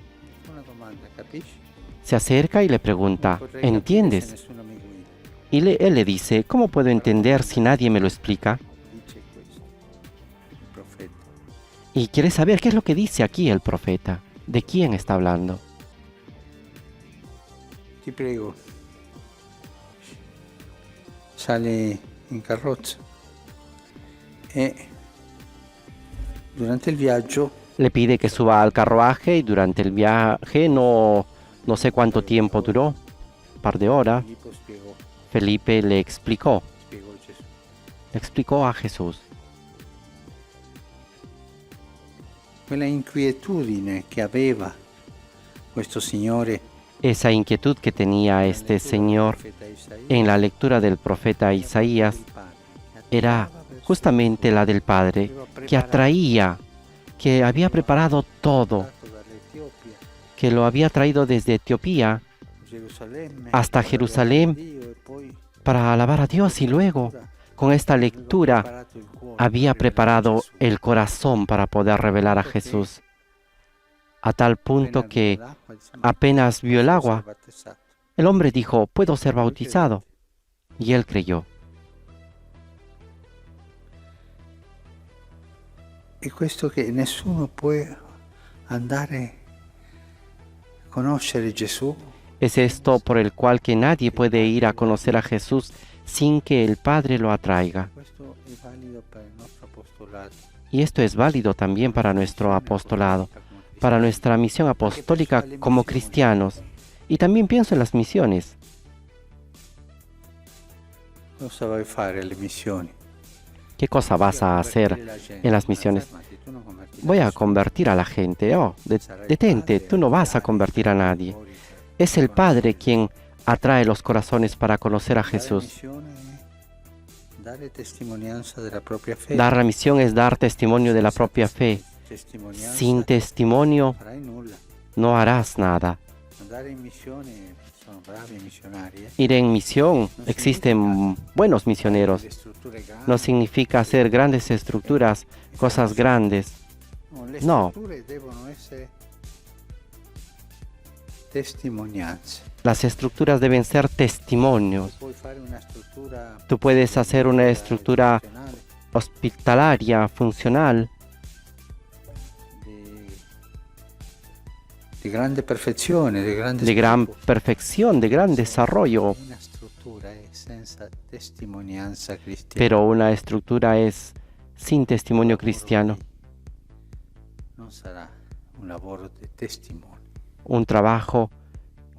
una domanda, capisci? Se acerca y le pregunta, Potrei capire se ¿entiendes? nessuno mi guida. Y él le dice, ¿cómo puedo entender si nadie me lo explica? Dice questo, il profeta. Y quiere saber qué es lo que dice aquí el profeta, de quién está hablando. Ti prego, sale in carrozza e durante il viaggio Le pide que suba al carruaje y durante el viaje, no sé cuánto tiempo duró, un par de horas, Filippo spiegò Felipe le explicó Gesù. a Jesús. quella inquietudine che aveva questo Signore Esa inquietud que tenía este Señor en la lectura del profeta Isaías era justamente la del Padre, que atraía, que había preparado todo, que lo había traído desde Etiopía hasta Jerusalén para alabar a Dios, y luego, con esta lectura, había preparado el corazón para poder revelar a Jesús, a tal punto que apenas vio el agua, el hombre dijo: «¿Puedo ser bautizado?». Y él creyó. E questo che nessuno può andare a conoscere Gesù Es esto por el cual que nadie puede ir a conocer a Jesús sin que el Padre lo atraiga. questo è valido per il nostro apostolato. Y esto es válido también para nuestro apostolado, para nuestra misión apostólica como cristianos. Y también pienso en las misiones. Cosa vai a fare alle missioni? ¿Qué cosa vas a hacer en las misiones? Voy a convertir a la gente. Oh, detente, tú no vas a convertir a nadie. Es el Padre quien atrae los corazones para conocer a Jesús. Dare testimonianza della propria fede. Dar la misión es dar testimonio de la propia fe. Testimonianza Sin testimonio farai nulla. no harás nada. Andare in missione, sono bravi i missionari, Ir en misión, existen buenos misioneros. Le strutture grandi. No significa hacer grandes estructuras, cosas grandes. Le No. strutture devono essere testimonianze. Las estructuras deben ser testimonios. Puoi fare una struttura Tú puedes hacer una estructura funzionale hospitalaria, funcional, di grande perfezione, di grande de gran sviluppo. perfección, de gran desarrollo, Una struttura è senza testimonianza cristiana. pero una estructura es sin testimonio cristiano. Non sarà un lavoro di testimone, Un trabajo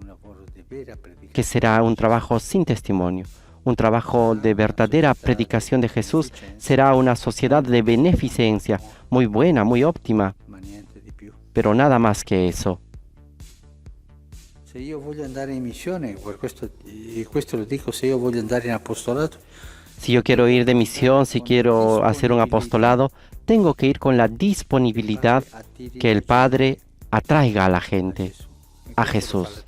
un lavoro di vera predicazione. que será un trabajo sin testimonio. Un trabajo de verdadera predicación de Jesús será una sociedad de beneficencia, muy buena, muy óptima, Ma niente di più. pero nada más que eso. Se io voglio andare in missione, per questo, e questo lo dico, se io voglio andare in apostolato, Si yo quiero ir de misión, si quiero hacer un apostolado, tengo que ir con la disponibilidad que el Padre atraiga a la gente a Jesús.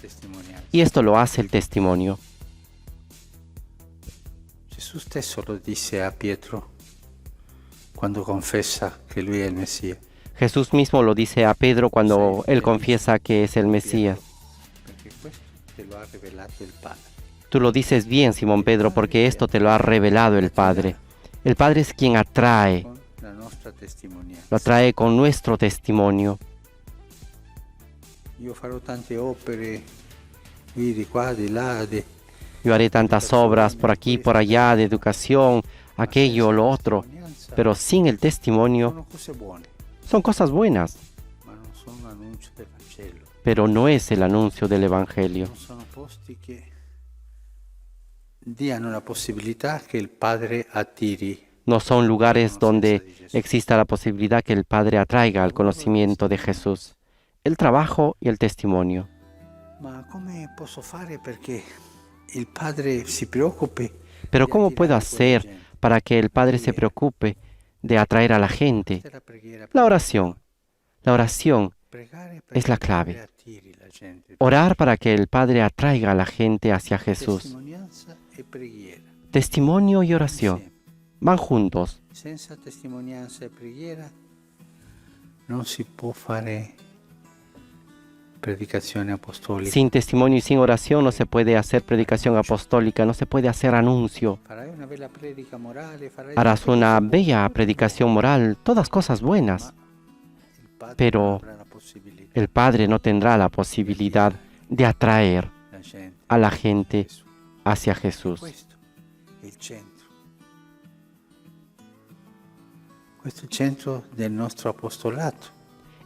Y esto lo hace el testimonio. Gesù stesso lo disse a Pietro quando confessa che lui è il Messia. Jesús mismo lo dice a Pedro cuando él confiesa que es el Mesías. Perché questo te lo ha rivelato il Padre. Tú lo dices bien, Simón Pedro, porque esto te lo ha revelado el Padre. El Padre es quien atrae, Con la nostra testimonianza. lo atrae con nuestro testimonio. Io farò tante opere qui, di qua, di là, Yo haré tantas obras por aquí, por allá, de educación, aquello, lo otro, pero sin el testimonio sono cose buone, son cosas buenas, ma non sono un annuncio del Vangelo. pero no es el anuncio del Evangelio. Non sono posti che diano la possibilità che il Padre attiri. No son lugares donde exista la posibilidad que el Padre atraiga al conocimiento de Jesús. El trabajo y el testimonio. Ma come posso fare perché il Padre si preoccupi? Pero di ¿cómo puedo attirare quella hacer gente? para que el Padre se preocupe de atraer a la gente? La preghiera. La oración. La oración Pregare es la perché il clave. Padre attiri la gente. Orar para que el Padre atraiga a la gente hacia Jesús. Testimonianza e preghiera. Testimonio y oración van juntos. Senza testimonianza e preghiera non si può fare predicazione apostolica. Sin testimonio y sin oración no se puede hacer predicación apostólica, no se puede hacer anuncio. Farai una bella predica morale, farai Harás tante una cose bella buone, predicación moral, todas cosas buenas. il Padre pero non avrà la possibilità El Padre no tendrá la posibilidad de atraer la gente a la gente Gesù. hacia Jesús. Questo è il centro. Questo è il centro del nostro apostolato.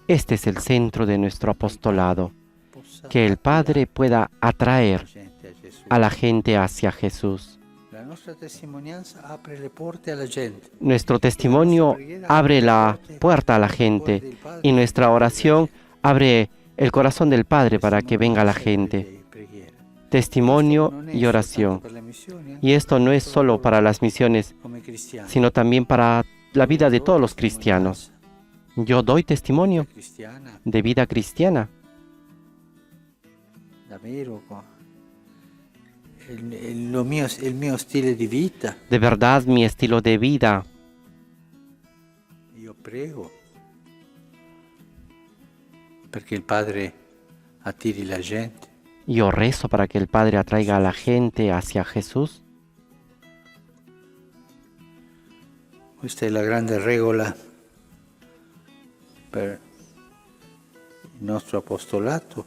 Este es el centro de nuestro apostolado, Possa que el Padre pueda la atraer gente a Gesù. a la gente hacia Jesús. La Nuestro testimonio abre la puerta a la gente y nuestra oración abre el corazón del Padre para que venga la gente. Testimonio y oración. Y esto no es solo para las misiones, sino también para la vida de todos los cristianos. Yo doy testimonio de vida cristiana. El mio stile di vita. De verdad, mi estilo de vida. Io prego perché il Padre attiri la gente. Yo rezo para que el Padre atraiga a la gente hacia Jesús. Questa è la grande regola per il nostro apostolato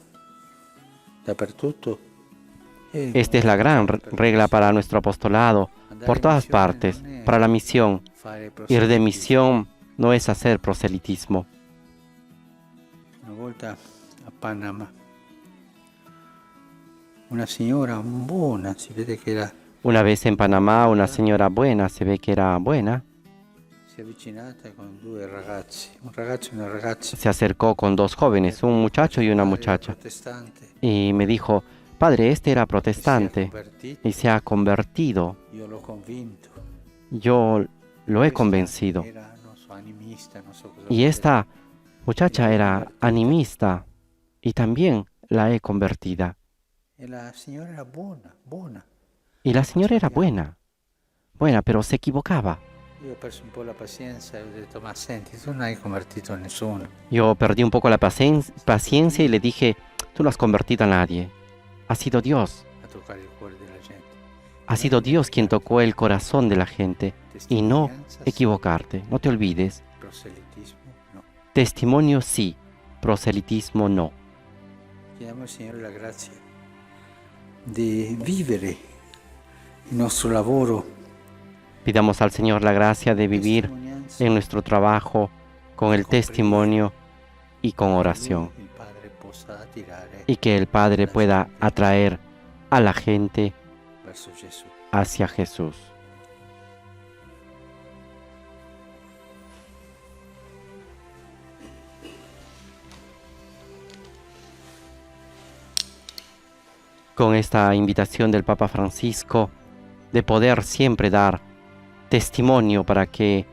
dappertutto. Esta es la gran regla para nuestro apostolado, por todas partes, para la misión. Ir de misión no es hacer proselitismo. Una volta a Panama, una signora buona, si vede che era. Una vez en Panamá, una señora buena, se ve que era buena, Si è avvicinata con due ragazzi, un ragazzo e una ragazza. se acercó con dos jóvenes, un muchacho y una muchacha, Protestante. y me dijo: Padre, este era Si è protestante convertito, y se ha convertido. io l'ho convinto. Yo lo he convencido. Era, non so, animista, non so cosa. Y esta muchacha era animista y también la he convertida. E la signora era buona, buona. Y la señora era buena, pero se equivocaba. Io ho perso un po' la pazienza e ho detto, ma senti, tu non hai convertito nessuno. Yo perdí un poco la paciencia y le dije: tú no has convertido a nadie. Ha sido Dios. A toccare il cuore della gente. Ha sido Dios quien tocó el corazón de la gente. Y no equivocarte, no te olvides. Proselitismo, no. Testimonio sí, proselitismo no. Chiediamo al Signore la grazia di vivere il nostro lavoro. Pidamos al Señor la gracia de vivir testimonianza, en nuestro trabajo con el testimonio y con oración. il Padre possa attirare Y que el Padre pueda atraer a la gente verso Gesù. hacia Jesús. Con esta invitación del Papa Francisco de poder siempre dar testimonio para que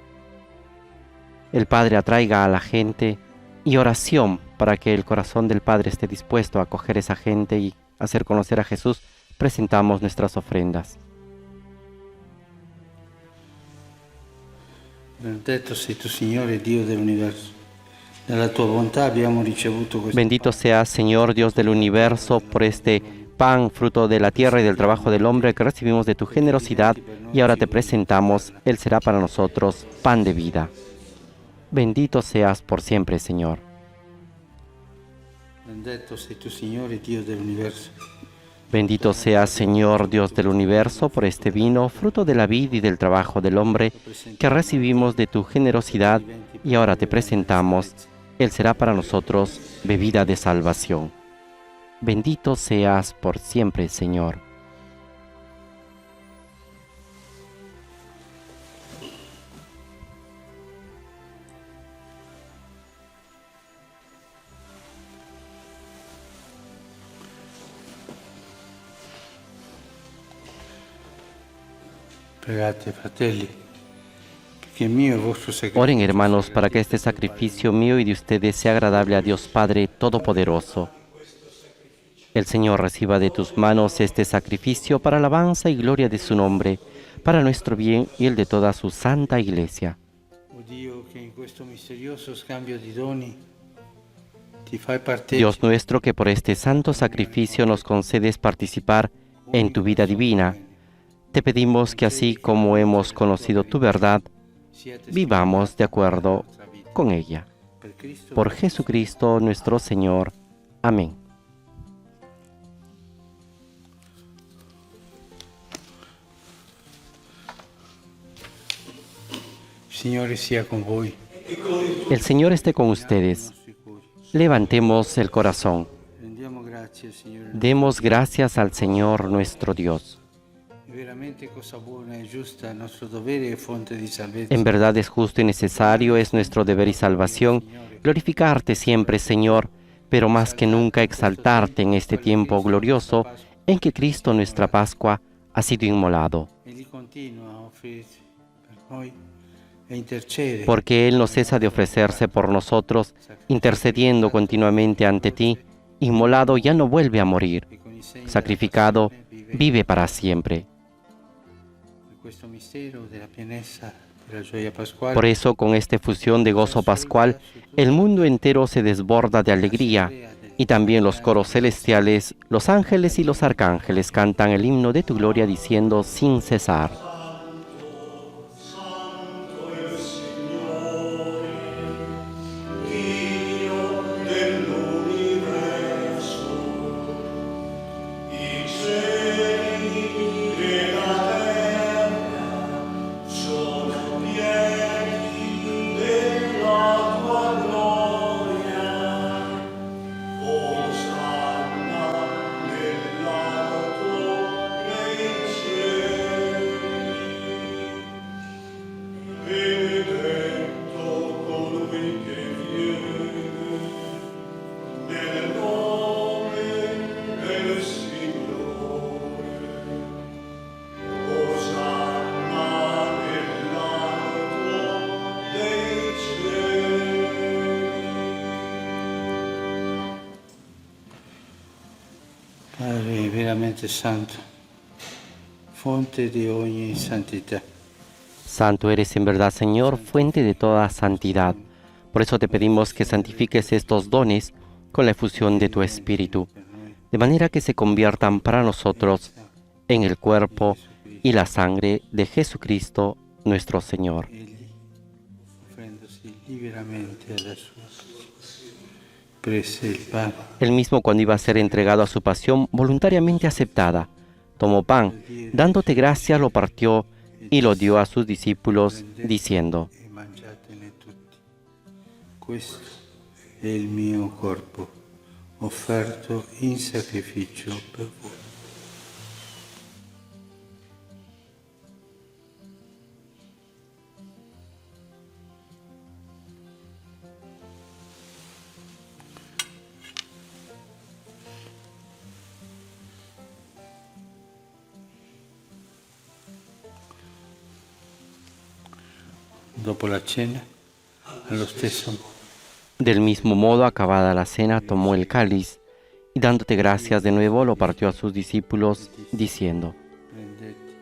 el Padre atraiga a la gente, y oración para que el corazón del Padre esté dispuesto a acoger a esa gente y hacer conocer a Jesús, presentamos nuestras ofrendas. Benedetto sei tu, Signore, Dio dell'universo. Nella tua bontà abbiamo ricevuto questo Bendito seas, Señor Dios del universo, por este pan, fruto de la tierra y del trabajo del hombre que recibimos de tu generosidad, y ahora te presentamos. Él será para nosotros pan de vida. Bendito seas por siempre, Señor. Benedetto sei tu, Signore, Dio dell'universo. Bendito seas, Señor Dios del universo, por este vino, fruto de la vid y del trabajo del hombre, que recibimos de tu generosidad, y ahora te presentamos. Él será para nosotros bebida de salvación. Bendito seas por siempre, Señor. Pregate, fratelli, che il mio e il vostro sacrificio. Oren, hermanos, para que este sacrificio mío y de ustedes sea agradable a Dios Padre Todopoderoso. El Señor reciba de tus manos este sacrificio para alabanza y gloria de su nombre, para nuestro bien y el de toda su santa Iglesia. O Dio, che in questo misterioso scambio di doni ti fai partecipe. Dios nuestro, que por este santo sacrificio nos concedes participar en tu vida divina, te pedimos que así como hemos conocido tu verdad, vivamos de acuerdo con ella. Por Jesucristo nuestro Señor. Amén. Signore sia con voi. El Señor esté con ustedes. Levantemos el corazón. Rendiamo grazie al Signore Demos gracias al Señor nuestro Dios. e En verdad es justo y necesario, es nuestro deber y salvación, glorificarte siempre, Señor, pero más que nunca exaltarte en este tiempo glorioso en que Cristo, nuestra Pascua, ha sido inmolado. Porque Él no cesa de ofrecerse por nosotros, intercediendo continuamente ante ti, inmolado ya no vuelve a morir, sacrificado, vive para siempre. Por eso, con esta efusión de gozo pascual, el mundo entero se desborda de alegría, y también los coros celestiales, los ángeles y los arcángeles cantan el himno de tu gloria diciendo sin cesar: Padre veramente santo, fonte de ogni santidad. Santo eres en verdad, Señor, fuente de toda santidad. Por eso te pedimos que santifiques estos dones con la efusión de tu Espíritu, de manera que se conviertan para nosotros en el cuerpo y la sangre de Jesucristo nuestro Señor. Él mismo, cuando iba a ser entregado a su pasión voluntariamente aceptada, tomó pan, dándote gracias, lo partió y lo dio a sus discípulos, diciendo: Questo è il mio corpo, offerto in sacrificio per voi. Dopo la cena, allo stesso modo. Del mismo modo, acabada la cena, tomó el cáliz y dándote gracias de nuevo, lo partió a sus discípulos, diciendo: Prendete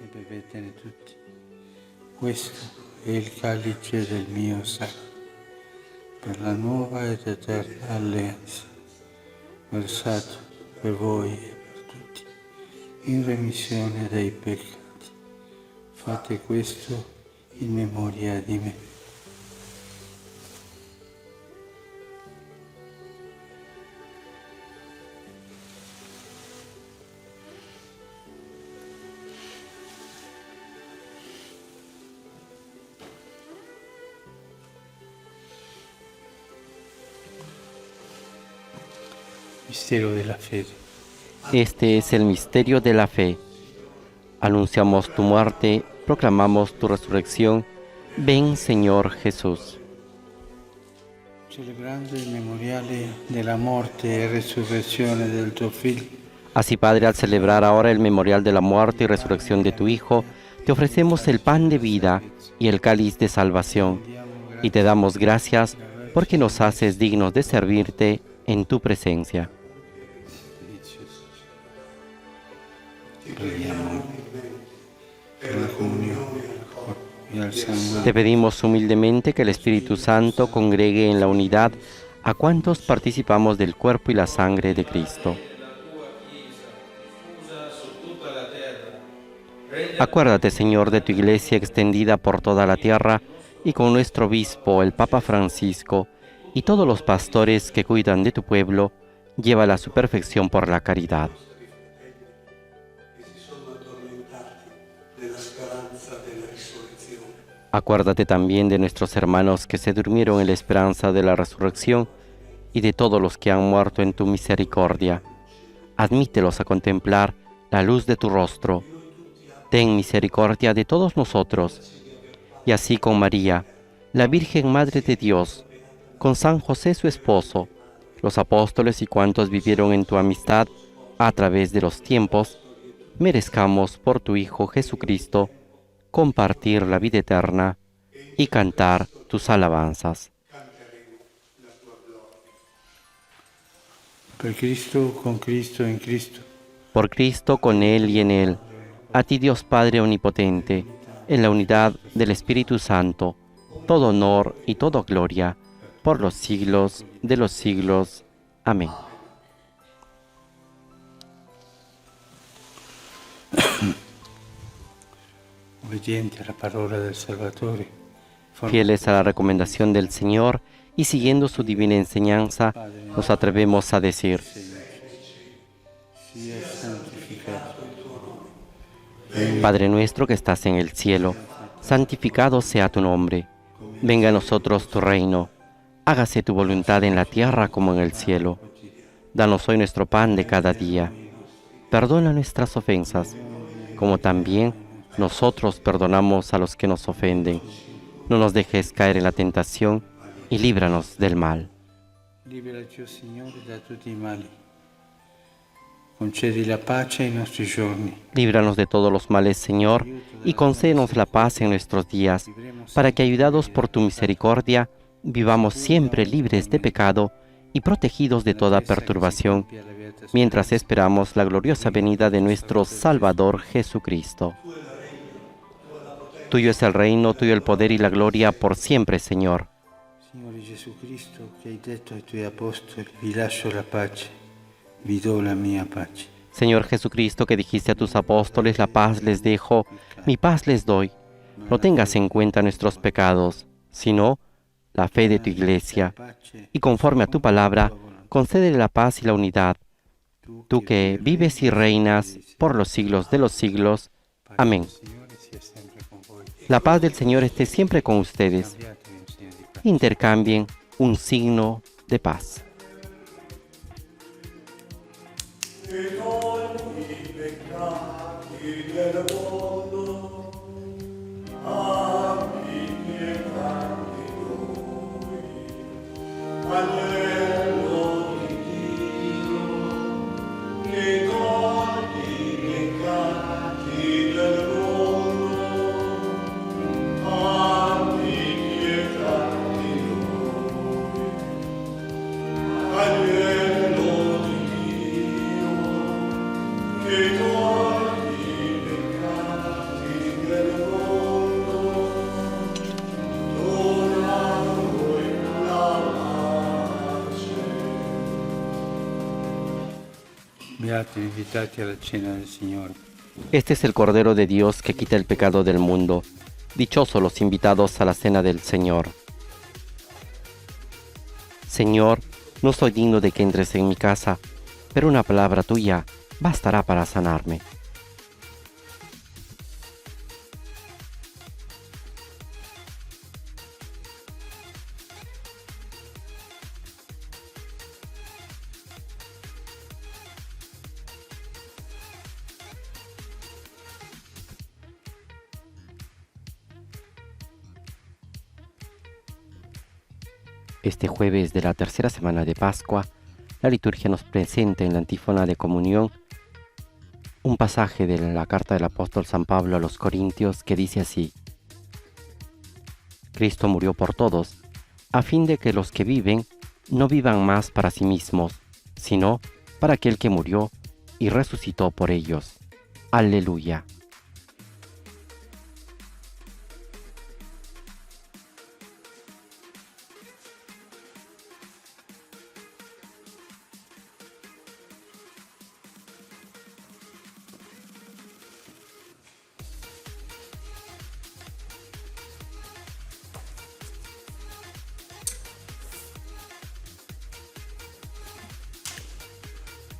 e bevetene tutti. Questo è il calice del mio sangue, per la nuova ed eterna alleanza, versato per voi e per tutti, in remissione dei peccati. Fate questo in memoria di me. Misterio de la fe. Este es el misterio de la fe. Anunciamos tu muerte, proclamamos tu resurrección. Ven, Señor Jesús. Celebrando il memoriale della morte e resurrezione del tuo Figlio. Así, Padre, al celebrar ahora el memorial de la muerte y resurrección de tu Hijo, te ofrecemos el pan de vida y el cáliz de salvación, y te damos gracias porque nos haces dignos de servirte en tu presencia. Te pedimos humildemente que el Espíritu Santo congregue en la unidad a cuantos participamos del cuerpo y la sangre de Cristo. Acuérdate, Señor, de tu Iglesia extendida por toda la tierra y con nuestro obispo, el Papa Francisco, y todos los pastores que cuidan de tu pueblo, llévala a su perfección por la caridad. Acuérdate también de nuestros hermanos que se durmieron en la esperanza de la resurrección y de todos los que han muerto en tu misericordia. Admítelos a contemplar la luz de tu rostro ten misericordia de todos nosotros. Y así con María, la Virgen Madre de Dios, con San José su esposo, los apóstoles y cuantos vivieron en tu amistad a través de los tiempos, merezcamos por tu Hijo Jesucristo compartir la vida eterna y cantar tus alabanzas. Per Cristo, con Cristo, en Cristo. Por Cristo, con Él y en Él, a ti Dios Padre Omnipotente, en la unidad del Espíritu Santo, todo honor y toda gloria, por los siglos de los siglos. Amén. Obediente a la palabra del Salvatore. Fieles a la recomendación del Señor y siguiendo su divina enseñanza, nos atrevemos a decir: Padre nuestro que estás en el cielo, santificado sea tu nombre. Venga a nosotros tu reino. Hágase tu voluntad en la tierra como en el cielo. Danos hoy nuestro pan de cada día. Perdona nuestras ofensas, como también nosotros perdonamos a los que nos ofenden. No nos dejes caer en la tentación y líbranos del mal. Liberaci, Signore, da tutti i mali. Concedi la pace ai nostri giorni. Líbranos de todos los males, Señor, y concédenos la paz en nuestros días, para que, ayudados por tu misericordia, vivamos siempre libres de pecado y protegidos de toda perturbación, mientras esperamos la gloriosa venida de nuestro Salvador Jesucristo. Tuyo es el reino, tuyo el poder y la gloria por siempre, Señor. Signore Gesù Cristo, che hai detto ai tuoi apostoli, vi lascio la pace, vi do la mia pace. Señor Jesucristo, que dijiste a tus apóstoles, la paz les dejo, mi paz les doy. No tengas en cuenta nuestros pecados, sino la fe de tu Iglesia, y conforme a tu palabra, concédele la paz y la unidad. Tú que vives y reinas por los siglos de los siglos. Amén. La paz del Señor esté siempre con ustedes. Intercambien un signo de paz. Beati invitati alla cena del Signore. Este es el Cordero de Dios que quita el pecado del mundo. Dichosos los invitados a la cena del Señor. Señor, no soy digno de que entres en mi casa, pero una palabra tuya bastará para sanarme. Este jueves de la tercera semana de Pascua, la liturgia nos presenta en la antífona de comunión un pasaje de la carta del apóstol San Pablo a los Corintios que dice así: Cristo murió por todos, a fin de que los que viven no vivan más para sí mismos, sino para aquel que murió y resucitó por ellos. Aleluya.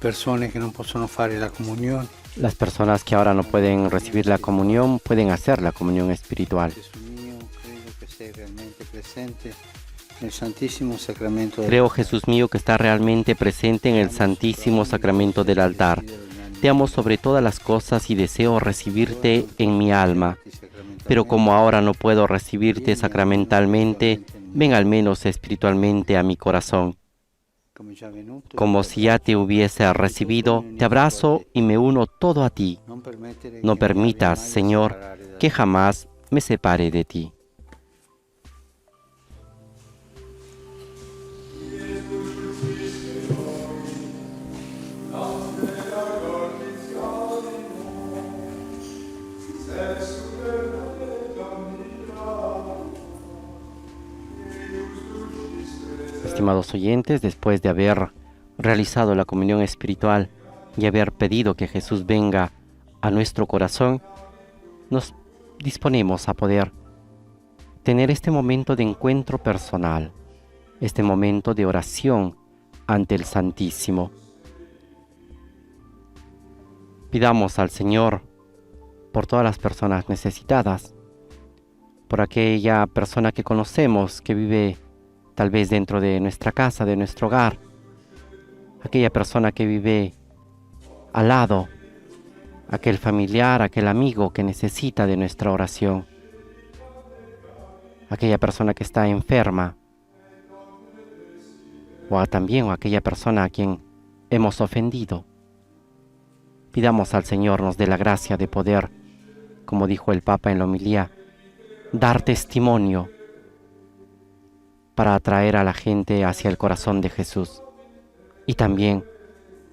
Persone che non possono fare la comunione. Las personas que ahora no pueden recibir la comunión pueden hacer la comunión espiritual. Gesù mio, credo che sei realmente presente nel Santissimo Sacramento del Creo, Jesús mío, que está realmente presente en el Santísimo Sacramento del altar. Te amo sobre todas las cosas y deseo recibirte en mi alma. Pero como ahora no puedo recibirte sacramentalmente, ven al menos espiritualmente a mi corazón. Como si ya te hubiese recibido, te abrazo y me uno todo a ti. No permitas, Señor, que jamás me separe de ti. Estimados oyentes, después de haber realizado la comunión espiritual y haber pedido que Jesús venga a nuestro corazón, nos disponemos a poder tener este momento de encuentro personal, este momento de oración ante el Santísimo. Pidamos al Señor por todas las personas necesitadas, por aquella persona que conocemos que vive tal vez dentro de nuestra casa, de nuestro hogar, aquella persona que vive al lado, aquel familiar, aquel amigo que necesita de nuestra oración, aquella persona que está enferma, o también aquella persona a quien hemos ofendido. Pidamos al Señor nos dé la gracia de poder, como dijo el Papa en la homilía, dar testimonio para atraer a la gente hacia el corazón de Jesús, y también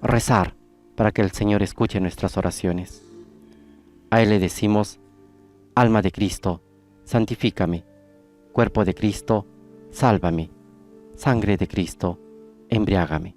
rezar para que el Señor escuche nuestras oraciones. A Él le decimos: alma de Cristo, santifícame; cuerpo de Cristo, sálvame; sangre de Cristo, embriágame.